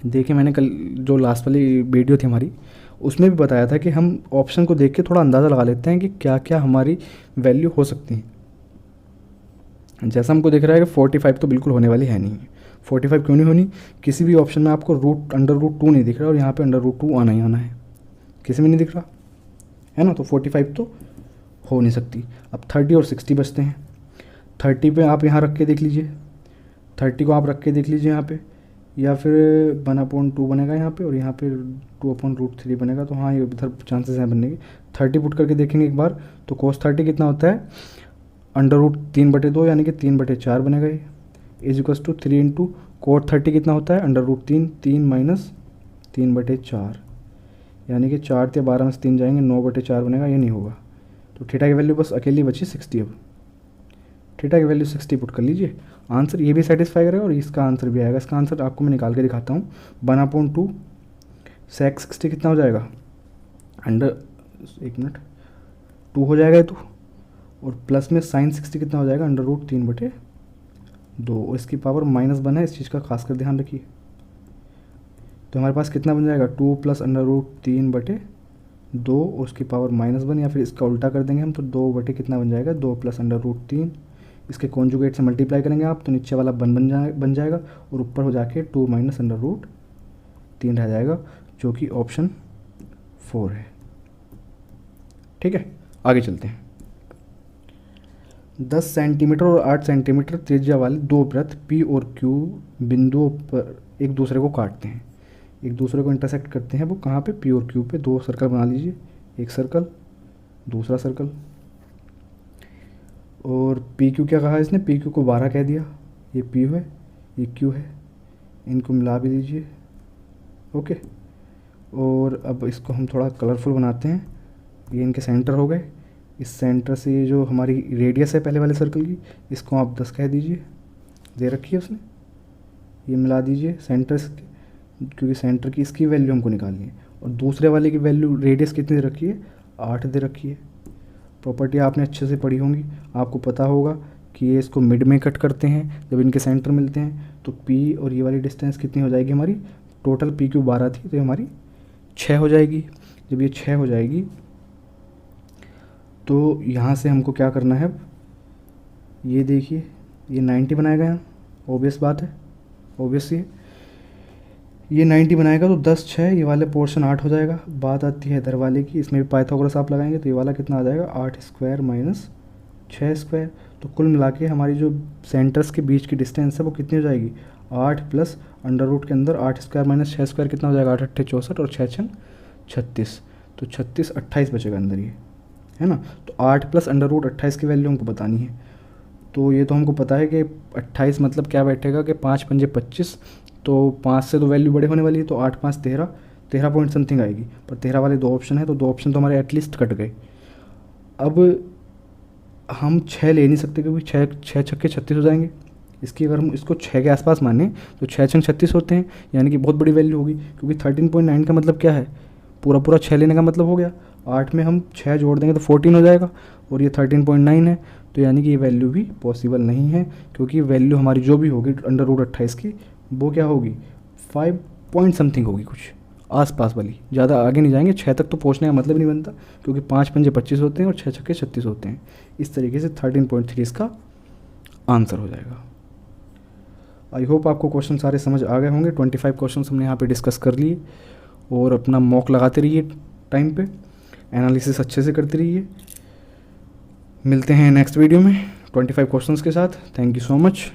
देखिए मैंने कल जो लास्ट वाली वीडियो थी हमारी, उसमें भी बताया था कि हम ऑप्शन को देख के थोड़ा अंदाज़ा लगा लेते हैं कि क्या क्या हमारी वैल्यू हो सकती है। जैसा हमको दिख रहा है कि 45 तो बिल्कुल होने वाली है नहीं। 45 क्यों नहीं होनी, किसी भी ऑप्शन में आपको अंडर रूट 2 नहीं दिख रहा, और यहाँ पे अंडर रूट 2 आना ही आना है, किसी में नहीं दिख रहा है ना, तो 45 तो हो नहीं सकती। अब 30 और 60 बचते हैं। 30 पे आप यहाँ रख के देख लीजिए, 30 को आप रख के देख लीजिए यहाँ पे, या फिर 1/2 बनेगा यहाँ पे, और यहाँ पे 2/√3 बनेगा। तो हाँ, ये इधर चांसेस हैं बनने के। 30 पुट करके देखेंगे एक बार, तो cos 30 कितना होता है √3/2, यानी कि 3/4 बनेगा ये, is equals to 3 into cot 30 कितना होता है √3, 3 माइनस 3/4, यानी कि 4 या 12 में से 3 जाएंगे, 9/4 बनेगा। ये नहीं होगा, तो थीटा की वैल्यू बस अकेली बची 60। अब थीटा की वैल्यू 60 पुट कर लीजिए, आंसर ये भी सेटिस्फाई करेगा और इसका आंसर भी आएगा। इसका आंसर आपको मैं निकाल के दिखाता हूँ। 1/2 सेक 60 कितना हो जाएगा, एक मिनट 2 हो जाएगा ये तो, और प्लस में साइन 60 कितना हो जाएगा √3/2, और इसकी पावर -1 है, इस चीज़ का खासकर ध्यान रखिए। तो हमारे पास कितना बन जाएगा 2 प्लस √3/2 और उसकी पावर -1, या फिर इसका उल्टा कर देंगे हम, तो 2 कितना बन जाएगा 2 प्लस √3, इसके कॉन्जुगेट से मल्टीप्लाई करेंगे आप, तो नीचे वाला 1 बन जाएगा, और ऊपर हो जाके 2 माइनस √3 रह जाएगा, जो कि ऑप्शन 4 है। ठीक है, आगे चलते हैं। 10 सेंटीमीटर और 8 सेंटीमीटर त्रिज्या वाले दो वृत्त P और Q बिंदुओं पर एक दूसरे को काटते हैं, एक दूसरे को इंटरसेक्ट करते हैं। वो कहाँ पे, P और Q पे। दो सर्कल बना लीजिए, एक सर्कल दूसरा सर्कल, और PQ क्या कहा इसने, PQ को 12 कह दिया, ये P है ये Q है, इनको मिला भी लीजिए। ओके, और अब इसको हम थोड़ा कलरफुल बनाते हैं। ये इनके सेंटर हो गए, इस सेंटर से ये जो हमारी रेडियस है पहले वाले सर्कल की, इसको आप 10 कह दीजिए, दे रखी है उसने, ये मिला दीजिए सेंटर से, क्योंकि सेंटर की इसकी वैल्यू हमको निकालनी है। और दूसरे वाले की वैल्यू रेडियस कितनी दे रखी है 8 दे रखी है। प्रॉपर्टी आपने अच्छे से पढ़ी होंगी, आपको पता होगा कि ये इसको मिड में कट करते हैं जब इनके सेंटर मिलते हैं, तो P और ये वाली डिस्टेंस कितनी हो जाएगी हमारी, टोटल PQ 12 थी, तो हमारी 6 हो जाएगी। जब ये 6 हो जाएगी तो यहाँ से हमको क्या करना है, अब ये देखिए ये 90 बनाएगा यहाँ, ऑब्वियस बात है, ऑब्वियस ये 90 बनाएगा, तो 10 6 ये वाले पोर्शन 8 हो जाएगा। बात आती है इधर वाले की, इसमें भी पाइथागोरस आप लगाएंगे, तो ये वाला कितना आ जाएगा 8 स्क्वायर माइनस 6 स्क्वायर। तो कुल मिला के हमारी जो सेंटर्स के बीच की डिस्टेंस है वो कितनी हो जाएगी 8 प्लस अंडर रूट के अंदर 8 स्क्वायर माइनस 6 स्क्वायर कितना हो जाएगा 8 8 64 और 6 6 36, तो 36 28 बचेगा अंदर, ये है ना। तो 8 प्लस अंडर रूट 28 की वैल्यू हमको बतानी है। तो ये तो हमको पता है कि 28 मतलब क्या बैठेगा कि 5 पंजे 25, तो 5 से तो वैल्यू बड़े होने वाली है, तो 8 5 13, 13 पॉइंट समथिंग आएगी। पर 13 वाले दो ऑप्शन है, तो दो ऑप्शन तो हमारे एटलीस्ट कट गए। अब हम 6 ले नहीं सकते, क्योंकि 6 छक्के 36 हो जाएंगे। इसकी अगर हम इसको 6 के आसपास माने तो 6 छंग 36 होते हैं, यानी कि बहुत बड़ी वैल्यू होगी, क्योंकि 13.9 का मतलब क्या है पूरा पूरा 6 लेने का मतलब हो गया 8 में हम 6 जोड़ देंगे तो 14 हो जाएगा, और ये 13.9 है, तो यानी कि ये वैल्यू भी पॉसिबल नहीं है, क्योंकि वैल्यू हमारी जो भी होगी √28 की वो क्या होगी 5 पॉइंट समथिंग होगी, कुछ आसपास वाली, ज़्यादा आगे नहीं जाएंगे। 6 तक तो पहुंचने का मतलब नहीं बनता, क्योंकि 5 पंजे 25 होते हैं और 6 छक्के 36 होते हैं। इस तरीके से 13.3 इसका आंसर हो जाएगा। आई होप आपको क्वेश्चन सारे समझ आ गए होंगे। 25 क्वेश्चन हमने यहाँ पे डिस्कस कर लिए, और अपना मॉक लगाते रहिए टाइम पे, एनालिसिस अच्छे से करते रहिए। मिलते हैं नेक्स्ट वीडियो में 25 क्वेश्चंस के साथ। Thank you so much.